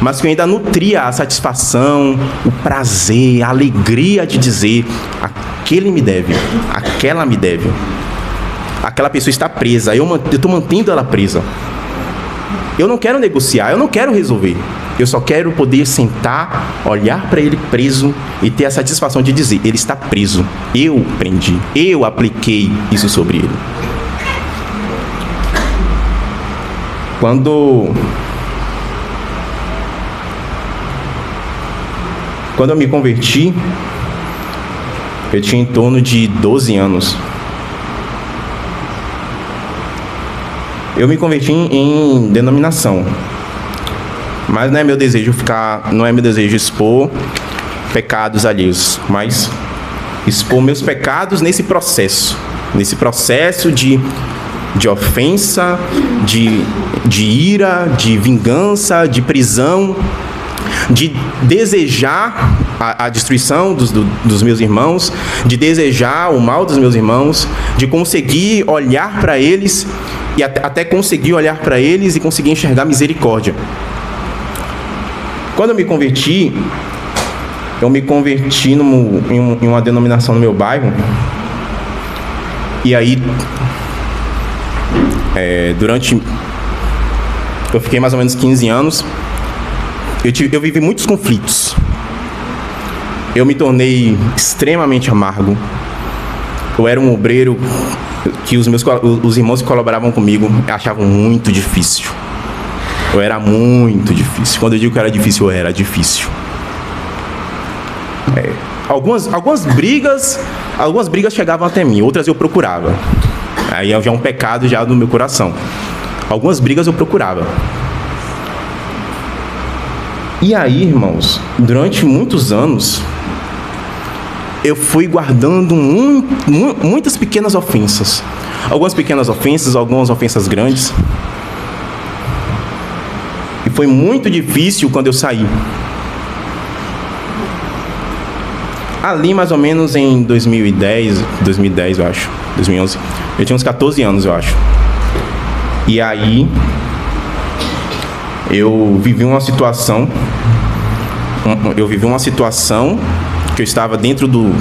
mas que eu ainda nutria a satisfação, o prazer, a alegria de dizer: aquele me deve, aquela me deve, aquela pessoa está presa, eu estou mantendo ela presa. Eu não quero negociar, eu não quero resolver. Eu só quero poder sentar, olhar para ele preso e ter a satisfação de dizer: ele está preso, eu prendi, eu apliquei isso sobre ele. Quando eu me converti, eu tinha em torno de 12 anos. Eu me converti em denominação, mas não é meu desejo expor pecados alheios, mas expor meus pecados nesse processo de ofensa, de ira, de vingança, de prisão, de desejar a destruição dos meus irmãos, de desejar o mal dos meus irmãos, de conseguir olhar para eles e até conseguir olhar para eles e conseguir enxergar misericórdia. Quando eu me converti em uma denominação no meu bairro. E aí, eu fiquei mais ou menos 15 anos. Eu vivi muitos conflitos. Eu me tornei extremamente amargo. Eu era um obreiro que os irmãos que colaboravam comigo achavam muito difícil. Eu era muito difícil. Quando eu digo que era difícil, eu era difícil. Algumas brigas chegavam até mim, outras eu procurava. Aí já é um pecado já no meu coração. Algumas brigas eu procurava. E aí, irmãos, durante muitos anos, eu fui guardando muitas pequenas ofensas. Algumas pequenas ofensas, algumas ofensas grandes. E foi muito difícil quando eu saí. Ali, mais ou menos em 2010, eu acho, 2011. Eu tinha uns 14 anos, eu acho. E aí, eu vivi uma situação que eu estava dentro do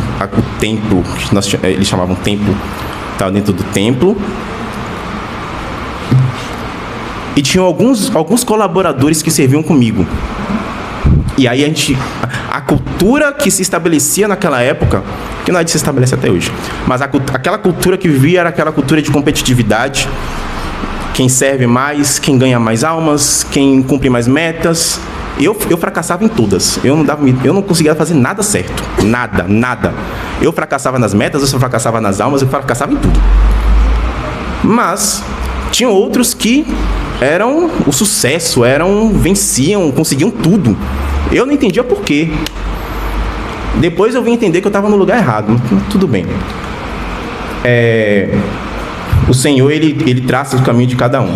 templo, que eles chamavam templo. Estava dentro do templo. E tinha alguns colaboradores que serviam comigo. E aí a cultura que se estabelecia naquela época, que não é de se estabelecer até hoje, mas aquela cultura que vivia era aquela cultura de competitividade. Quem serve mais, quem ganha mais almas, quem cumpre mais metas. Eu fracassava em todas. Eu não conseguia fazer nada certo. Nada. Eu fracassava nas metas, eu fracassava nas almas, eu fracassava em tudo. Mas tinham outros que eram o sucesso, venciam, conseguiam tudo. Eu não entendia por quê. Depois eu vim entender que eu estava no lugar errado. Tudo bem. O Senhor, ele traça o caminho de cada um.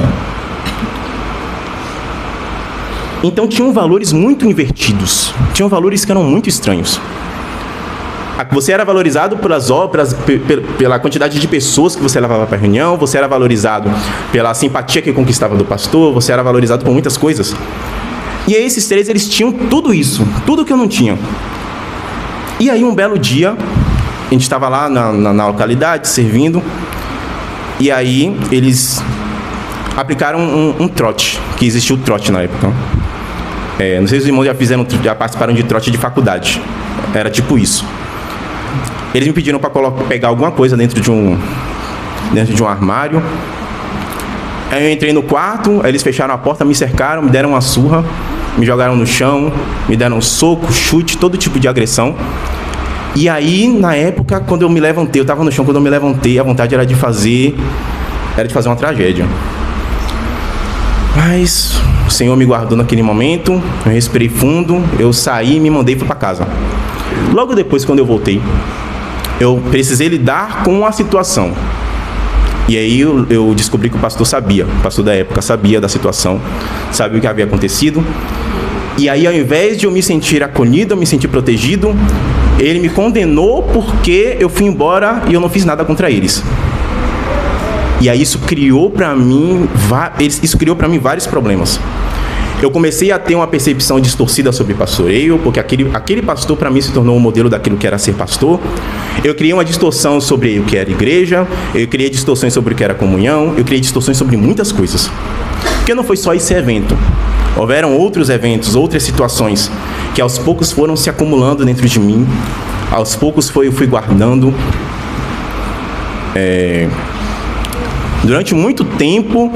Então tinham valores muito invertidos. Tinham valores que eram muito estranhos. Você era valorizado pelas obras, pela quantidade de pessoas que você levava para a reunião, você era valorizado pela simpatia que conquistava do pastor, você era valorizado por muitas coisas. E aí esses três, eles tinham tudo isso, tudo que eu não tinha. E aí um belo dia, a gente estava lá na localidade, servindo, e aí eles aplicaram um trote, que existia o trote na época. Não sei se os irmãos já participaram de trote de faculdade. Era tipo isso. Eles me pediram para pegar alguma coisa dentro de um armário. Aí eu entrei no quarto, aí eles fecharam a porta, me cercaram, me deram uma surra. me jogaram no chão, me deram soco, chute, todo tipo de agressão. E aí, na época, quando eu me levantei, eu estava no chão, quando eu me levantei, a vontade era de fazer uma tragédia. Mas o Senhor me guardou naquele momento, eu respirei fundo, eu saí, me mandei e fui para casa. Logo depois, quando eu voltei, eu precisei lidar com a situação. E aí eu descobri que o pastor sabia, o pastor da época sabia da situação, sabia o que havia acontecido. E aí, ao invés de eu me sentir acolhido, eu me sentir protegido, ele me condenou porque eu fui embora e eu não fiz nada contra eles. E aí isso criou para mim vários problemas. Eu comecei a ter uma percepção distorcida sobre pastoreio, porque aquele pastor para mim se tornou um modelo daquilo que era ser pastor. Eu criei uma distorção sobre o que era igreja, eu criei distorções sobre o que era comunhão, eu criei distorções sobre muitas coisas. Porque não foi só esse evento. Houveram outros eventos, outras situações, que aos poucos foram se acumulando dentro de mim. Aos poucos eu fui guardando. Durante muito tempo,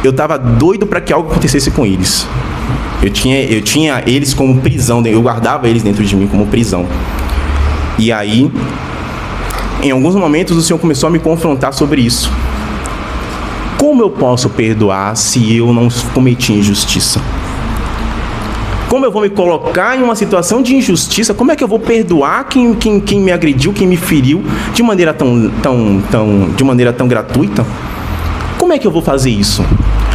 eu estava doido para que algo acontecesse com eles. Eu tinha eles como prisão, eu guardava eles dentro de mim como prisão. E aí, em alguns momentos, o Senhor começou a me confrontar sobre isso. Como eu posso perdoar se eu não cometi injustiça? Como eu vou me colocar em uma situação de injustiça? Como é que eu vou perdoar quem me agrediu, quem me feriu de maneira tão gratuita? Como é que eu vou fazer isso?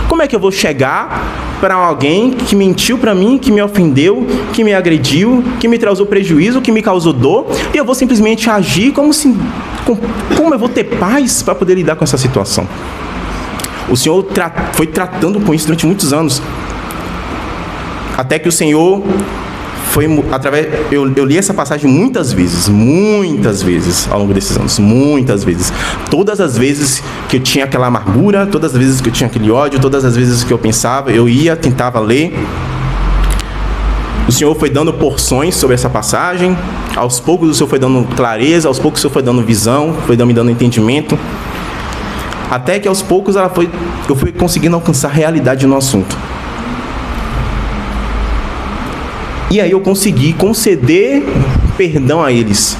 Como é que eu vou chegar para alguém que mentiu para mim, que me ofendeu, que me agrediu, que me causou prejuízo, que me causou dor, e eu vou simplesmente agir como eu vou ter paz para poder lidar com essa situação? O Senhor foi tratando com isso durante muitos anos. Até que o Senhor foi eu li essa passagem muitas vezes ao longo desses anos, muitas vezes. Todas as vezes que eu tinha aquela amargura, todas as vezes que eu tinha aquele ódio, todas as vezes que eu pensava, tentava ler. O Senhor foi dando porções sobre essa passagem. Aos poucos o Senhor foi dando clareza, aos poucos o Senhor foi dando visão, foi me dando entendimento. Até que aos poucos eu fui conseguindo alcançar a realidade no assunto. E aí eu consegui conceder perdão a eles.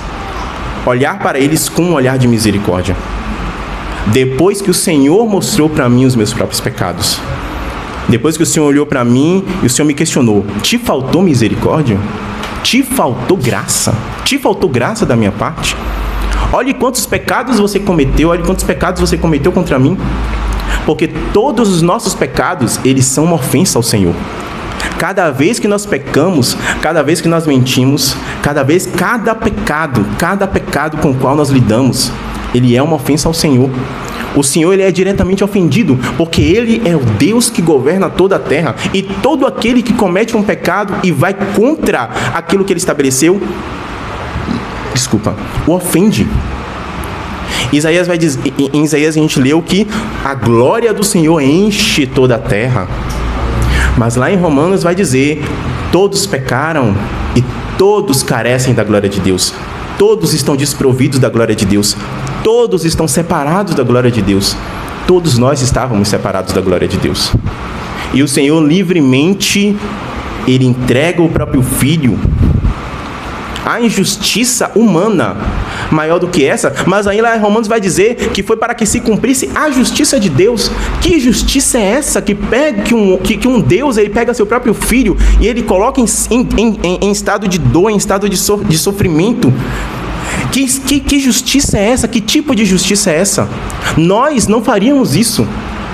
Olhar para eles com um olhar de misericórdia. Depois que o Senhor mostrou para mim os meus próprios pecados. Depois que o Senhor olhou para mim e o Senhor me questionou: te faltou misericórdia? Te faltou graça? Te faltou graça da minha parte? Olhe quantos pecados você cometeu, olhe quantos pecados você cometeu contra mim. Porque todos os nossos pecados, eles são uma ofensa ao Senhor. Cada vez que nós pecamos, cada vez que nós mentimos, cada pecado com o qual nós lidamos, ele é uma ofensa ao Senhor. O Senhor, ele é diretamente ofendido, porque ele é o Deus que governa toda a terra. E todo aquele que comete um pecado e vai contra aquilo que ele estabeleceu, o ofende. Isaías vai dizer, em Isaías a gente leu que a glória do Senhor enche toda a terra. Mas lá em Romanos vai dizer: todos pecaram e todos carecem da glória de Deus. Todos estão desprovidos da glória de Deus. Todos estão separados da glória de Deus. Todos nós estávamos separados da glória de Deus. E o Senhor livremente, ele entrega o próprio Filho. A injustiça humana maior do que essa, mas aí lá em Romanos vai dizer que foi para que se cumprisse a justiça de Deus. Que justiça é essa que um Deus, ele pega seu próprio Filho e ele coloca em estado de dor, em estado de sofrimento? Que justiça é essa? Que tipo de justiça é essa? Nós não faríamos isso.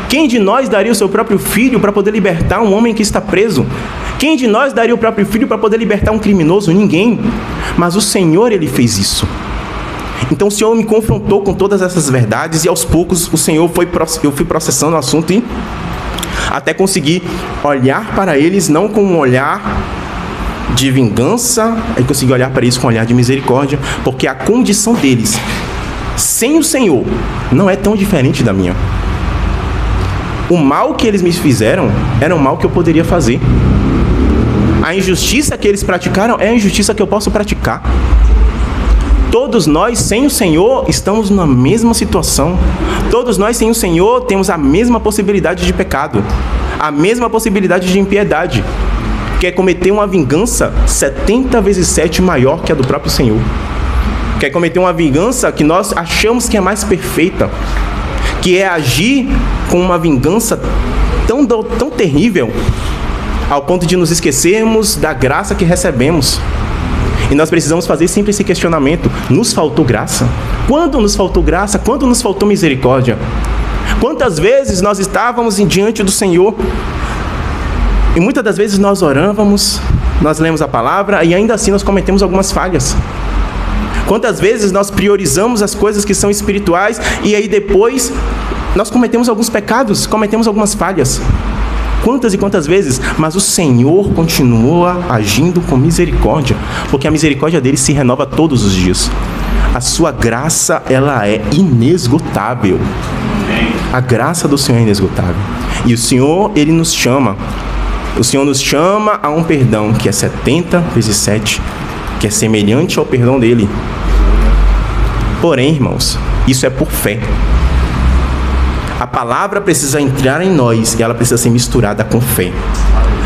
Quem de nós daria o seu próprio filho para poder libertar um homem que está preso? Quem de nós daria o próprio filho para poder libertar um criminoso? Ninguém. Mas o Senhor, ele fez isso. Então o Senhor me confrontou com todas essas verdades e aos poucos eu fui processando o assunto e até conseguir olhar para eles não com um olhar de vingança, aí consegui olhar para eles com um olhar de misericórdia, porque a condição deles sem o Senhor não é tão diferente da minha. O mal que eles me fizeram era o mal que eu poderia fazer. A injustiça que eles praticaram é a injustiça que eu posso praticar. Todos nós, sem o Senhor, estamos na mesma situação. Todos nós, sem o Senhor, temos a mesma possibilidade de pecado, a mesma possibilidade de impiedade. quer cometer uma vingança 70 vezes 7 maior que a do próprio Senhor. Quer cometer uma vingança que nós achamos que é mais perfeita, que é agir com uma vingança tão terrível, ao ponto de nos esquecermos da graça que recebemos. E nós precisamos fazer sempre esse questionamento: nos faltou graça? Quando nos faltou graça? Quando nos faltou misericórdia? Quantas vezes nós estávamos diante do Senhor e muitas das vezes nós orávamos, nós lemos a palavra e ainda assim nós cometemos algumas falhas? Quantas vezes nós priorizamos as coisas que são espirituais e aí depois nós cometemos alguns pecados, cometemos algumas falhas? Quantas e quantas vezes? Mas o Senhor continua agindo com misericórdia, porque a misericórdia dele se renova todos os dias. A sua graça, ela é inesgotável. A graça do Senhor é inesgotável. E o Senhor, ele nos chama. O Senhor nos chama a um perdão que é 70 vezes 7, que é semelhante ao perdão dele. Porém, irmãos, isso é por fé. A palavra precisa entrar em nós e ela precisa ser misturada com fé.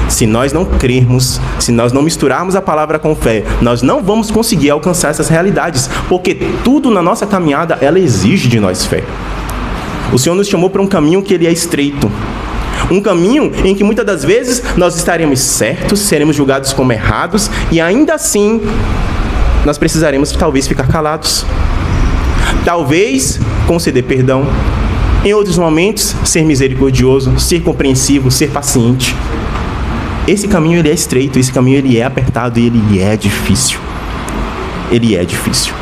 Se nós não crermos, se nós não misturarmos a palavra com fé, nós não vamos conseguir alcançar essas realidades, porque tudo na nossa caminhada, ela exige de nós fé. O Senhor nos chamou para um caminho que ele é estreito. Um caminho em que muitas das vezes nós estaremos certos, seremos julgados como errados e ainda assim nós precisaremos talvez ficar calados. Talvez conceder perdão. Em outros momentos, ser misericordioso, ser compreensivo, ser paciente. Esse caminho ele é estreito, esse caminho ele é apertado e ele é difícil. Ele é difícil.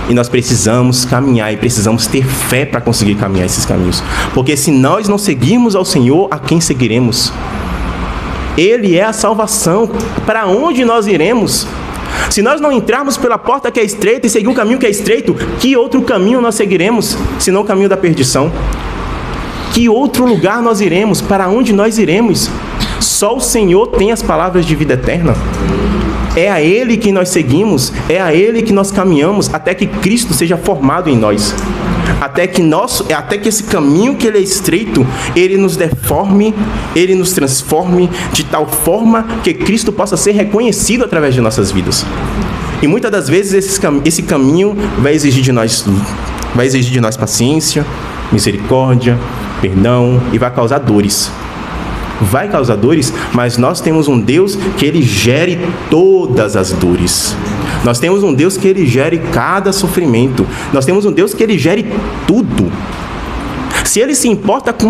E nós precisamos caminhar e precisamos ter fé para conseguir caminhar esses caminhos. Porque se nós não seguirmos ao Senhor, a quem seguiremos? Ele é a salvação. Para onde nós iremos? Se nós não entrarmos pela porta que é estreita e seguir o caminho que é estreito, que outro caminho nós seguiremos, senão o caminho da perdição? Que outro lugar nós iremos? Para onde nós iremos? Só o Senhor tem as palavras de vida eterna. É a Ele que nós seguimos, é a Ele que nós caminhamos, até que Cristo seja formado em nós. Até que esse caminho que ele é estreito, ele nos deforme, ele nos transforme de tal forma que Cristo possa ser reconhecido através de nossas vidas. E muitas das vezes esse caminho vai exigir de nós paciência, misericórdia, perdão e vai causar dores. Vai causar dores, mas nós temos um Deus que ele gere todas as dores. Nós temos um Deus que ele gere cada sofrimento. Nós temos um Deus que ele gere tudo. Se ele se importa com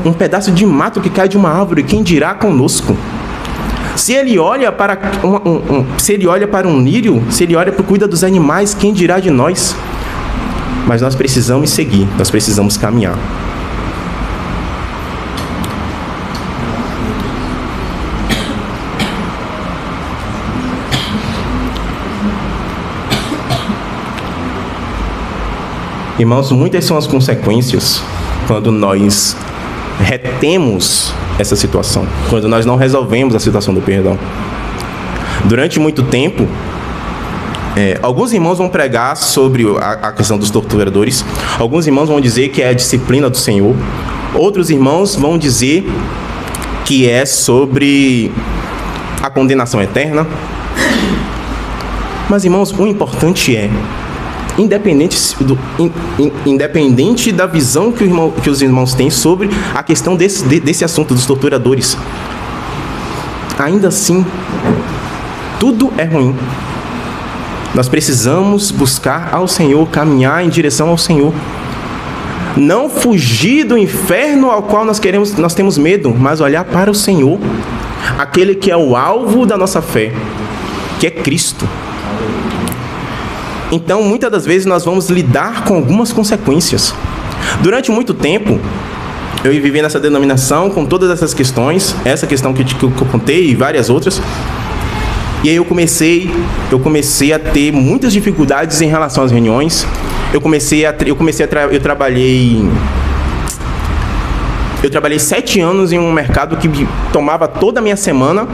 um pedaço de mato que cai de uma árvore, quem dirá conosco? Se ele olha para um lírio, se ele olha para o cuida dos animais, quem dirá de nós? Mas nós precisamos seguir, nós precisamos caminhar. Irmãos, muitas são as consequências quando nós retemos essa situação, quando nós não resolvemos a situação do perdão. Durante muito tempo, alguns irmãos vão pregar sobre a questão dos torturadores, alguns irmãos vão dizer que é a disciplina do Senhor, outros irmãos vão dizer que é sobre a condenação eterna. Mas, irmãos, o importante é, independente da visão que os irmãos têm sobre a questão desse assunto dos torturadores, ainda assim, tudo é ruim. Nós precisamos buscar ao Senhor, caminhar em direção ao Senhor. Não fugir do inferno ao qual nós temos medo, mas olhar para o Senhor, aquele que é o alvo da nossa fé, que é Cristo. Então, muitas das vezes, nós vamos lidar com algumas consequências. Durante muito tempo, eu vivi nessa denominação com todas essas questões, essa questão que eu contei e várias outras. E aí eu comecei a ter muitas dificuldades em relação às reuniões. Eu trabalhei 7 anos em um mercado que tomava toda a minha semana.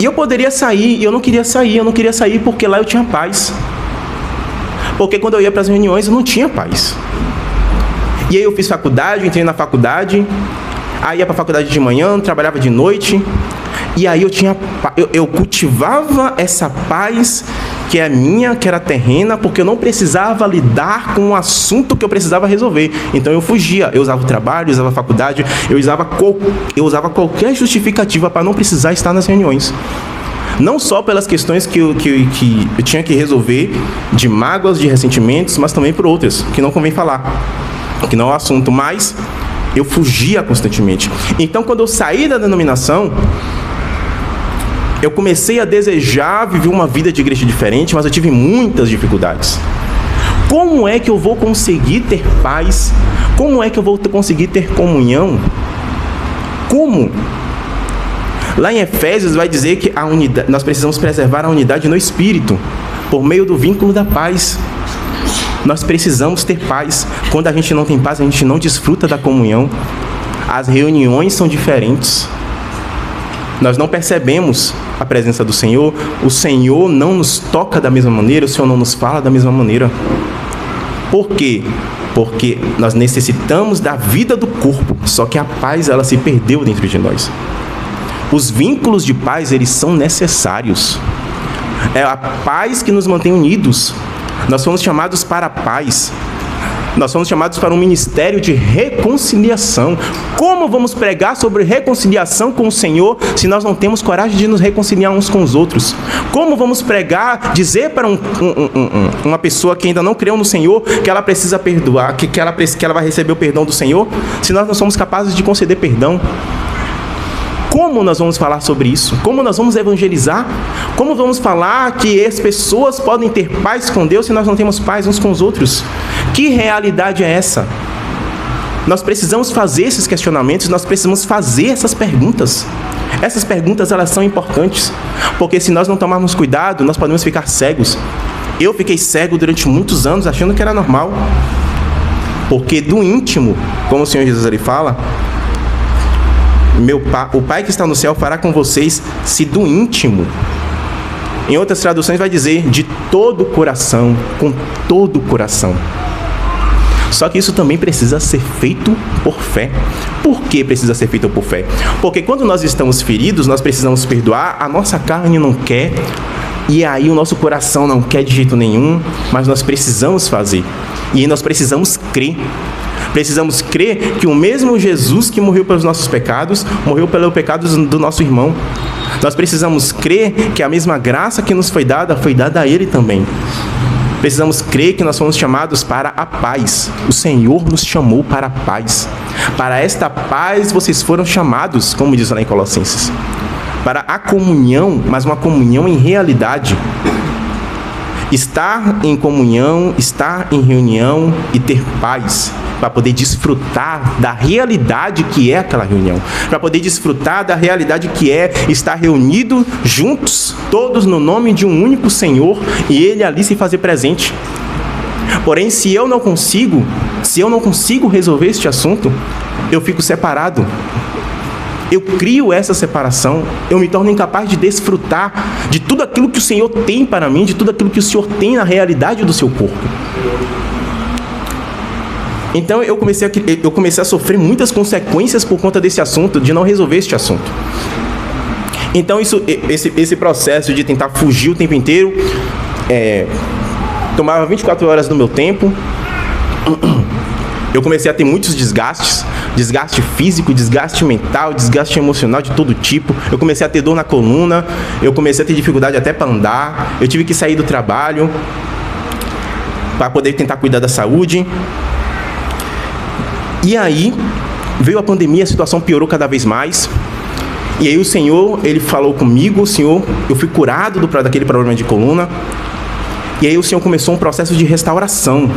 E eu poderia sair, e eu não queria sair porque lá eu tinha paz. Porque quando eu ia para as reuniões eu não tinha paz. E aí eu fiz faculdade, entrei na faculdade, Aí ia para a faculdade de manhã, trabalhava de noite. E aí eu cultivava essa paz que é minha, que era terrena, porque eu não precisava lidar com um assunto que eu precisava resolver. Então eu fugia, eu usava o trabalho, eu usava a faculdade, eu usava qualquer justificativa para não precisar estar nas reuniões. Não só pelas questões que eu tinha que resolver, de mágoas, de ressentimentos, mas também por outras, que não convém falar, que não é o assunto, mas eu fugia constantemente. Então, quando eu saí da denominação, eu comecei a desejar viver uma vida de igreja diferente, mas eu tive muitas dificuldades. Como é que eu vou conseguir ter paz? Como é que eu vou conseguir ter comunhão? Como? Lá em Efésios vai dizer que nós precisamos preservar a unidade no Espírito, por meio do vínculo da paz. Nós precisamos ter paz. Quando a gente não tem paz, a gente não desfruta da comunhão. As reuniões são diferentes. Nós não percebemos a presença do Senhor. O Senhor não nos toca da mesma maneira. O Senhor não nos fala da mesma maneira. Por quê? Porque nós necessitamos da vida do corpo. Só que a paz, ela se perdeu dentro de nós. Os vínculos de paz, eles são necessários. É a paz que nos mantém unidos. Nós fomos chamados para a paz. Nós fomos chamados para um ministério de reconciliação. Como vamos pregar sobre reconciliação com o Senhor se nós não temos coragem de nos reconciliar uns com os outros? Como vamos pregar, dizer para uma pessoa que ainda não creu no Senhor que ela precisa perdoar, que ela vai receber o perdão do Senhor, se nós não somos capazes de conceder perdão? Como nós vamos falar sobre isso? Como nós vamos evangelizar? Como vamos falar que as pessoas podem ter paz com Deus se nós não temos paz uns com os outros? Que realidade é essa? Nós precisamos fazer esses questionamentos, nós precisamos fazer essas perguntas. Essas perguntas, elas são importantes, porque se nós não tomarmos cuidado, nós podemos ficar cegos. Eu fiquei cego durante muitos anos, achando que era normal. Porque do íntimo, como o Senhor Jesus ele fala, o Pai que está no céu fará com vocês se do íntimo. Em outras traduções vai dizer de todo o coração, com todo o coração. Só que isso também precisa ser feito por fé. Por que precisa ser feito por fé? Porque quando nós estamos feridos, nós precisamos perdoar, a nossa carne não quer, e aí o nosso coração não quer de jeito nenhum, mas nós precisamos fazer. E nós precisamos crer. Precisamos crer que o mesmo Jesus que morreu pelos nossos pecados, morreu pelos pecados do nosso irmão. Nós precisamos crer que a mesma graça que nos foi dada a Ele também. Precisamos crer que nós fomos chamados para a paz. O Senhor nos chamou para a paz. Para esta paz vocês foram chamados, como diz lá em Colossenses. Para a comunhão, mas uma comunhão em realidade. Estar em comunhão, estar em reunião e ter paz, para poder desfrutar da realidade que é aquela reunião, para poder desfrutar da realidade que é estar reunido juntos, todos no nome de um único Senhor, e Ele ali se fazer presente. Porém, se eu não consigo resolver este assunto, eu fico separado. Eu crio essa separação, eu me torno incapaz de desfrutar de tudo aquilo que o Senhor tem para mim, de tudo aquilo que o Senhor tem na realidade do seu corpo. Então eu comecei a sofrer muitas consequências por conta desse assunto, de não resolver este assunto. Então esse processo de tentar fugir o tempo inteiro tomava 24 horas do meu tempo. Eu comecei a ter muitos desgastes, desgaste físico, desgaste mental, desgaste emocional de todo tipo. Eu comecei a ter dor na coluna, eu comecei a ter dificuldade até para andar, eu tive que sair do trabalho para poder tentar cuidar da saúde. E aí veio a pandemia, a situação piorou cada vez mais. E aí o Senhor, Ele falou comigo, eu fui curado daquele problema de coluna. E aí o Senhor começou um processo de restauração.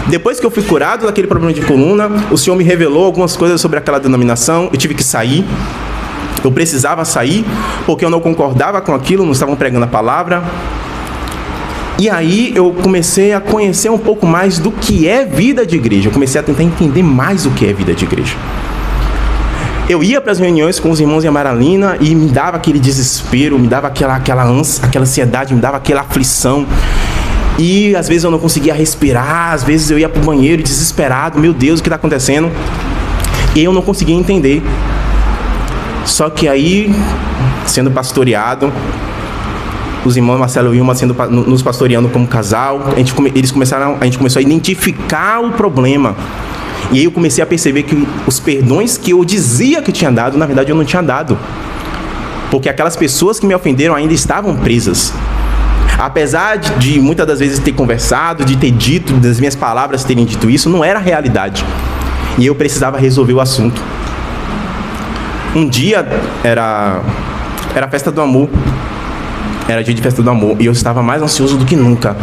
Depois que eu fui curado daquele problema de coluna, o Senhor me revelou algumas coisas sobre aquela denominação. Eu tive que sair. Eu precisava sair, porque eu não concordava com aquilo, não estavam pregando a palavra. E aí eu comecei a conhecer um pouco mais do que é vida de igreja. Eu comecei a tentar entender mais o que é vida de igreja. Eu ia para as reuniões com os irmãos em Amaralina e me dava aquele desespero, me dava aquela ansiedade, me dava aquela aflição. E às vezes eu não conseguia respirar, às vezes eu ia para o banheiro desesperado, meu Deus, o que está acontecendo? E eu não conseguia entender. Só que aí, sendo pastoreado, os irmãos Marcelo e Wilma nos pastoreando como casal, a gente começou a identificar o problema. E aí eu comecei a perceber que os perdões que eu dizia que tinha dado, na verdade eu não tinha dado. Porque aquelas pessoas que me ofenderam ainda estavam presas. Apesar de muitas das vezes ter conversado, de ter dito, das minhas palavras terem dito isso, não era a realidade. E eu precisava resolver o assunto. Um dia era festa do amor. Era dia de festa do amor. E eu estava mais ansioso do que nunca.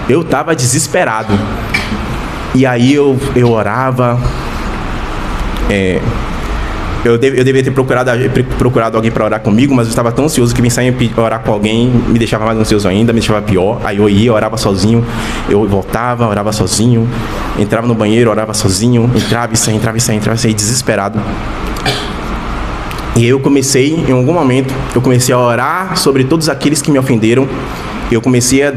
Eu estava desesperado. E aí eu orava. Eu deveria ter procurado alguém para orar comigo, mas eu estava tão ansioso que pensar em orar com alguém me deixava mais ansioso ainda, me deixava pior. Aí eu ia, orava sozinho, eu voltava, orava sozinho, entrava no banheiro, orava sozinho, entrava e saía, desesperado. E eu comecei, em algum momento, a orar sobre todos aqueles que me ofenderam. Eu comecei a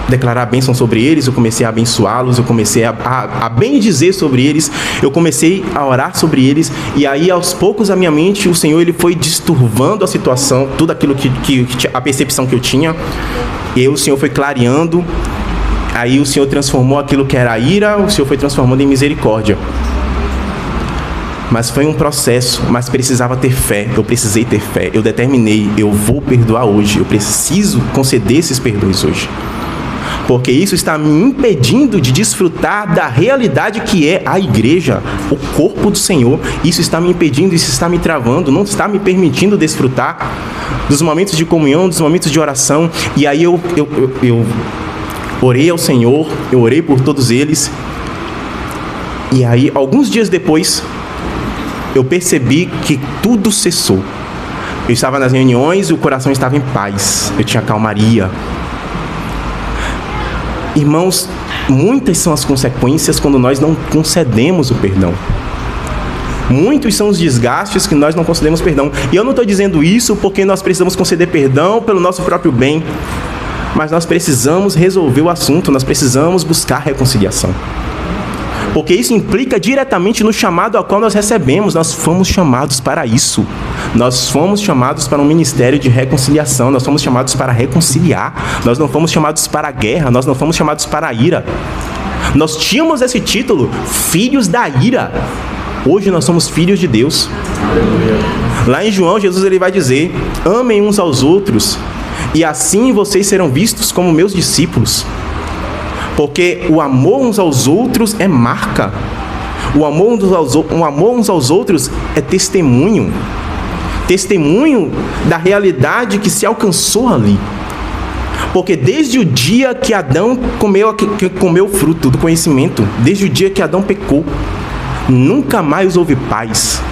declarar a bênção sobre eles, eu comecei a abençoá-los, eu comecei a bendizer sobre eles, eu comecei a orar sobre eles, e aí aos poucos a minha mente, o Senhor, Ele foi disturbando a situação, tudo aquilo que a percepção que eu tinha, e aí o Senhor foi clareando, aí o Senhor transformou aquilo que era ira, o Senhor foi transformando em misericórdia. Mas foi um processo, mas precisava ter fé, eu precisei ter fé, eu determinei, eu vou perdoar hoje, eu preciso conceder esses perdões hoje. Porque isso está me impedindo de desfrutar da realidade que é a igreja, o corpo do Senhor. Isso está me impedindo, isso está me travando, não está me permitindo desfrutar dos momentos de comunhão, dos momentos de oração. E aí eu orei ao Senhor, eu orei por todos eles. E aí, alguns dias depois, eu percebi que tudo cessou. Eu estava nas reuniões e o coração estava em paz, eu tinha calmaria. Irmãos, muitas são as consequências quando nós não concedemos o perdão. Muitos são os desgastes que nós não concedemos perdão. E eu não estou dizendo isso porque nós precisamos conceder perdão pelo nosso próprio bem. Mas nós precisamos resolver o assunto, nós precisamos buscar reconciliação. Porque isso implica diretamente no chamado ao qual nós recebemos. Nós fomos chamados para isso. Nós fomos chamados para um ministério de reconciliação. Nós fomos chamados para reconciliar. Nós não fomos chamados para a guerra. Nós não fomos chamados para a ira. Nós tínhamos esse título, filhos da ira. Hoje nós somos filhos de Deus. Lá em João, Jesus ele vai dizer: amem uns aos outros, e assim vocês serão vistos como meus discípulos. Porque o amor uns aos outros é marca. O amor uns aos outros é testemunho. Testemunho da realidade que se alcançou ali. Porque desde o dia que Adão comeu o fruto do conhecimento, desde o dia que Adão pecou, nunca mais houve paz.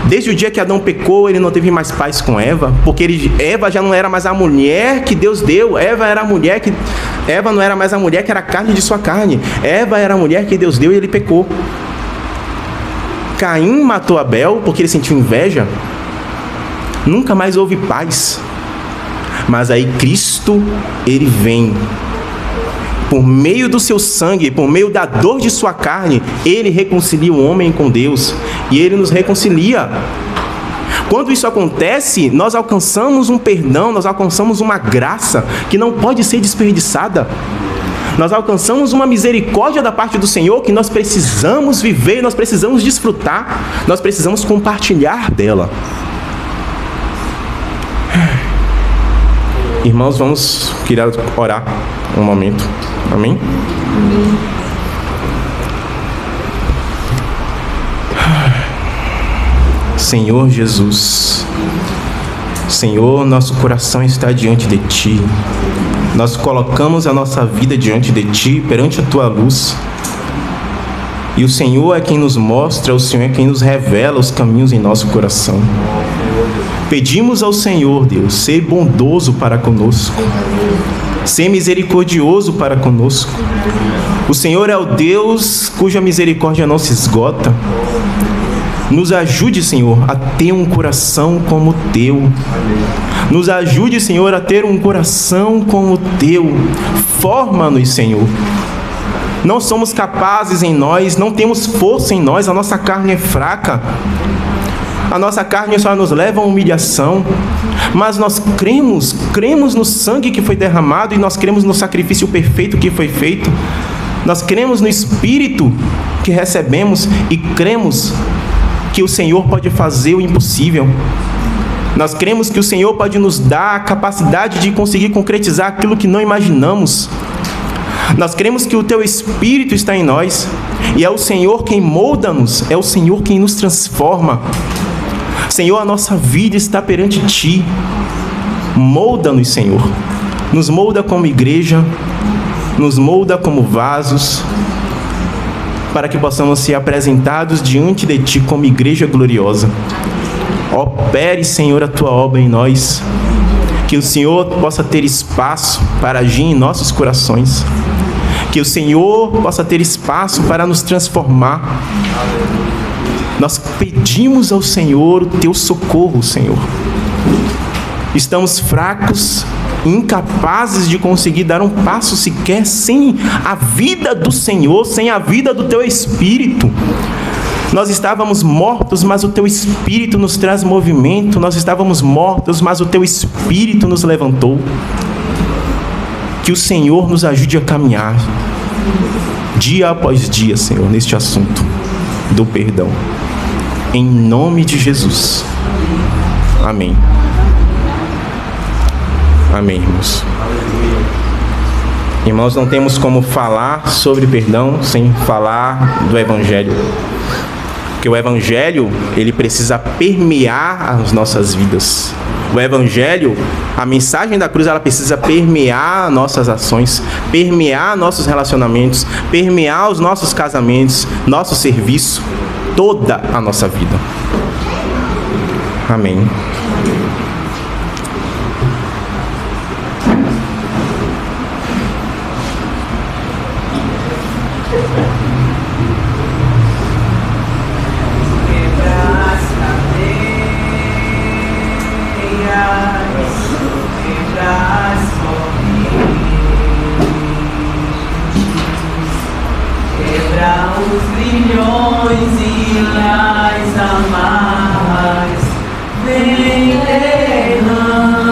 Desde o dia que Adão pecou, ele não teve mais paz com Eva, porque Eva já não era mais a mulher que Deus deu. Eva não era mais a mulher que era carne de sua carne. Eva era a mulher que Deus deu e ele pecou. Caim matou Abel porque ele sentiu inveja. Nunca mais houve paz. Mas aí Cristo, ele vem. Por meio do seu sangue, por meio da dor de sua carne, ele reconcilia o homem com Deus. E ele nos reconcilia. Quando isso acontece, nós alcançamos um perdão, nós alcançamos uma graça que não pode ser desperdiçada. Nós alcançamos uma misericórdia da parte do Senhor que nós precisamos viver, nós precisamos desfrutar, nós precisamos compartilhar dela. Irmãos, vamos querer orar um momento. Amém? Amém. Senhor Jesus, Senhor, nosso coração está diante de Ti. Nós colocamos a nossa vida diante de Ti, perante a Tua luz. E o Senhor é quem nos mostra, o Senhor é quem nos revela os caminhos em nosso coração. Pedimos ao Senhor, Deus, ser bondoso para conosco, ser misericordioso para conosco. O Senhor é o Deus cuja misericórdia não se esgota. Nos ajude, Senhor, a ter um coração como o Teu. Nos ajude, Senhor, a ter um coração como o Teu. Forma-nos, Senhor. não somos capazes em nós, não temos força em nós, a nossa carne é fraca. A nossa carne só nos leva à humilhação, mas nós cremos no sangue que foi derramado e nós cremos no sacrifício perfeito que foi feito. Nós cremos no Espírito que recebemos e cremos que o Senhor pode fazer o impossível. Nós cremos que o Senhor pode nos dar a capacidade de conseguir concretizar aquilo que não imaginamos. Nós cremos que o Teu Espírito está em nós e é o Senhor quem molda-nos, é o Senhor quem nos transforma. Senhor, a nossa vida está perante Ti. Molda-nos, Senhor. Nos molda como igreja, nos molda como vasos, para que possamos ser apresentados diante de Ti como igreja gloriosa. Opere, Senhor, a Tua obra em nós. Que o Senhor possa ter espaço para agir em nossos corações. Que o Senhor possa ter espaço para nos transformar. Nós pedimos ao Senhor o Teu socorro, Senhor. Estamos fracos, incapazes de conseguir dar um passo sequer sem a vida do Senhor, sem a vida do Teu Espírito. Nós estávamos mortos, mas o Teu Espírito nos traz movimento. Nós estávamos mortos, mas o Teu Espírito nos levantou. Que o Senhor nos ajude a caminhar dia após dia, Senhor, neste assunto do perdão. Em nome de Jesus. Amém. Amém, irmãos. Irmãos, não temos como falar sobre perdão sem falar do Evangelho. Porque o Evangelho, ele precisa permear as nossas vidas. O Evangelho, a mensagem da cruz, ela precisa permear nossas ações, permear nossos relacionamentos, permear os nossos casamentos, nosso serviço, toda a nossa vida. Amém. Os grilhões e as amarras, vem derramar.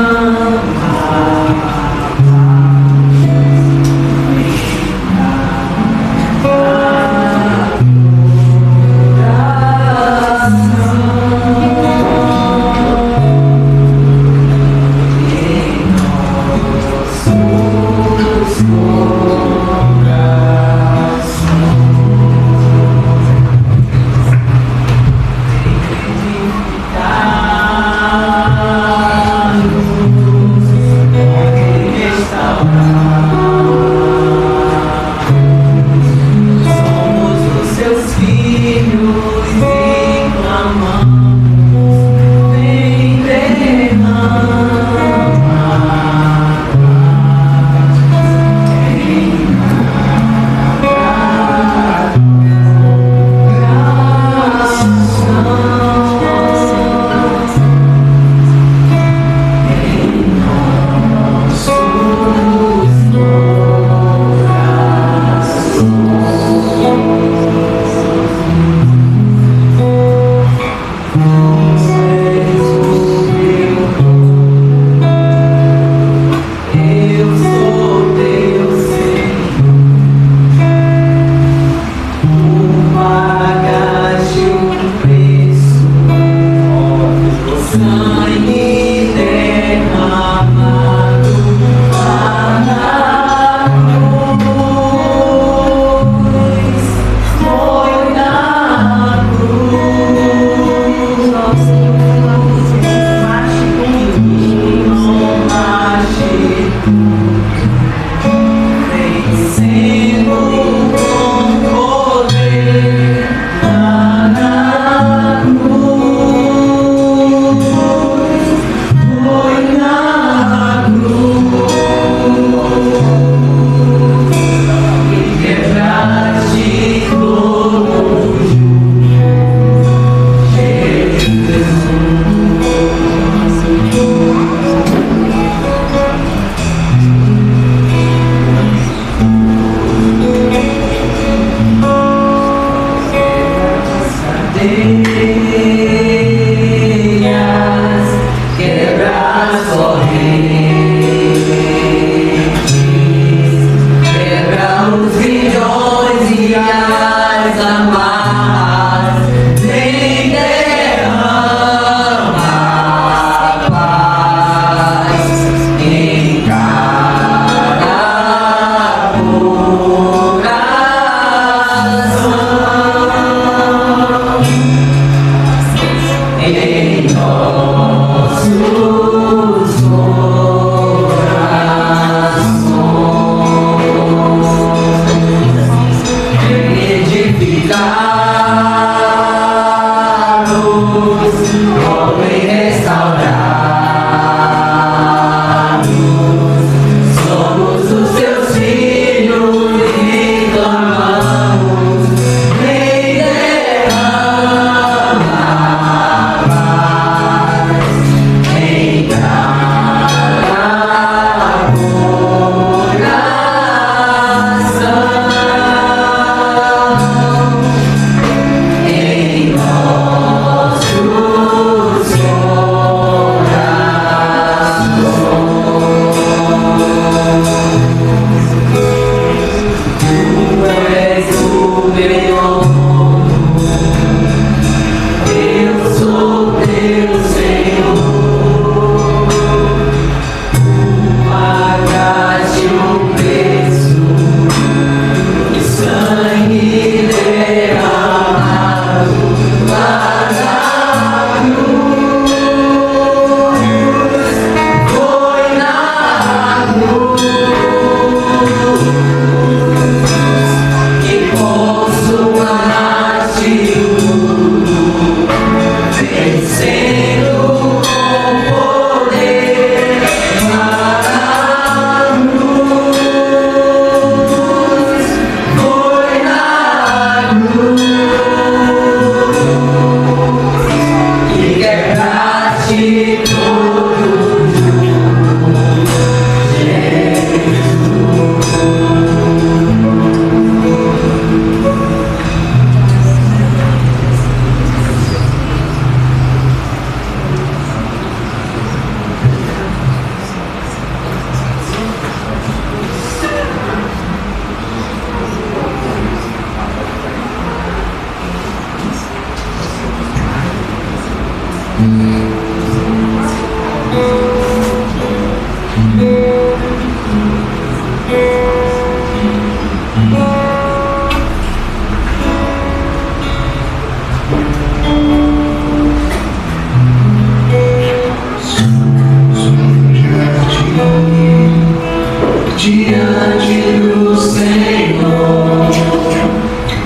Diante do Senhor,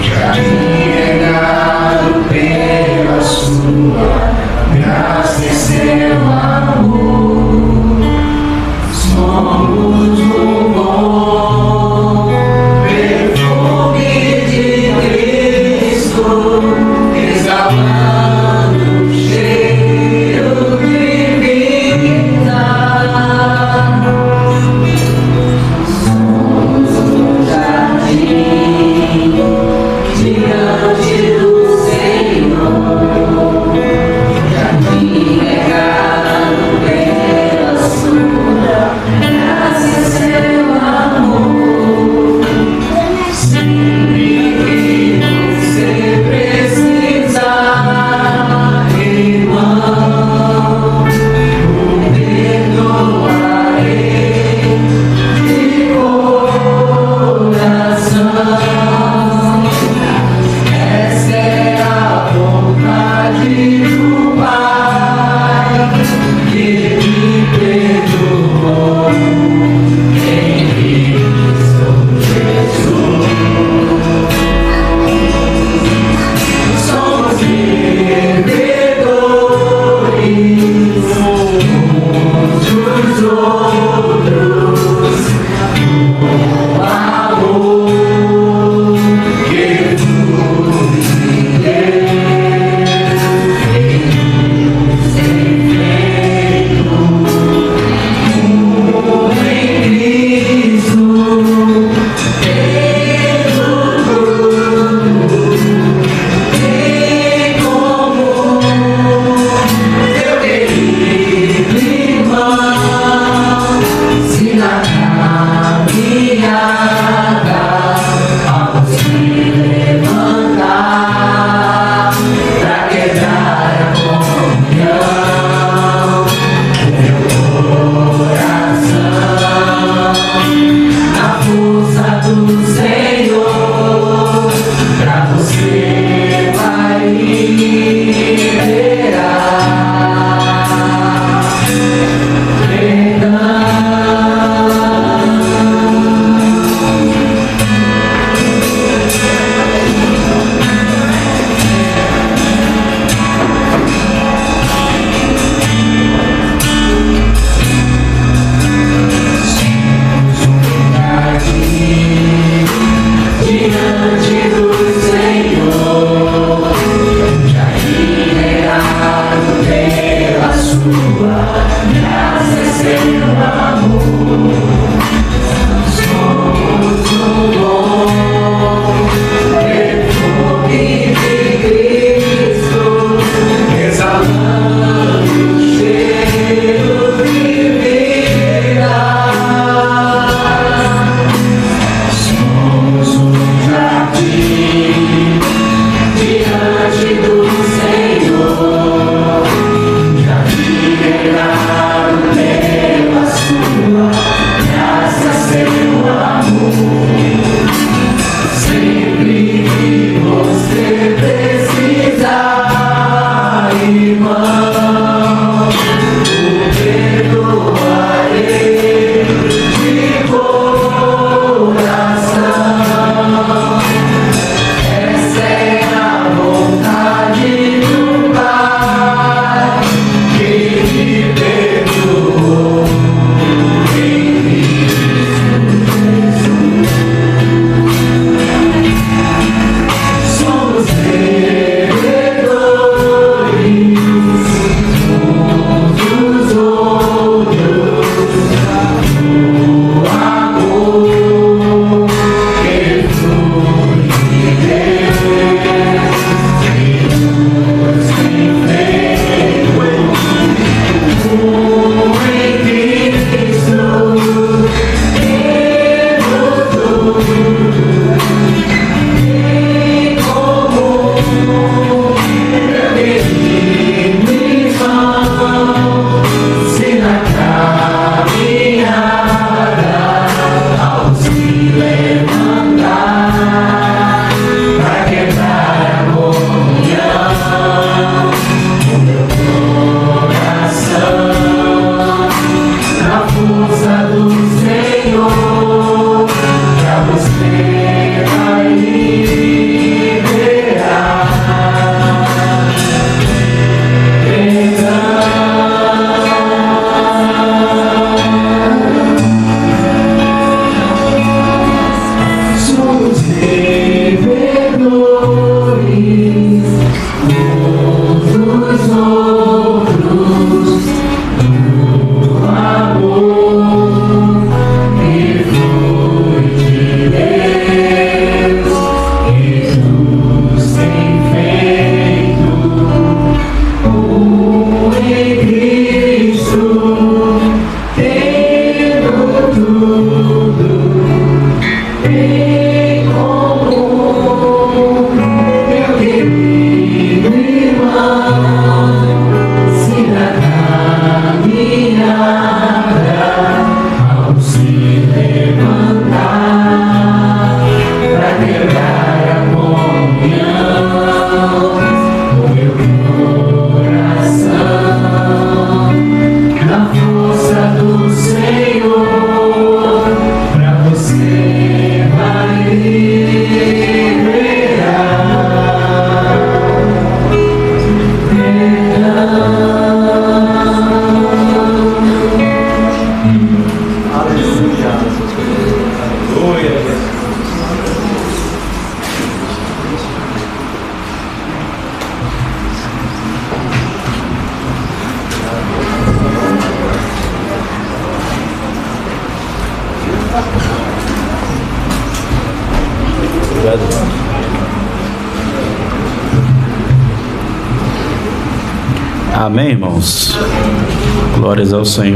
jardim regado pela sua graça. Amém, irmãos? Glórias ao Senhor.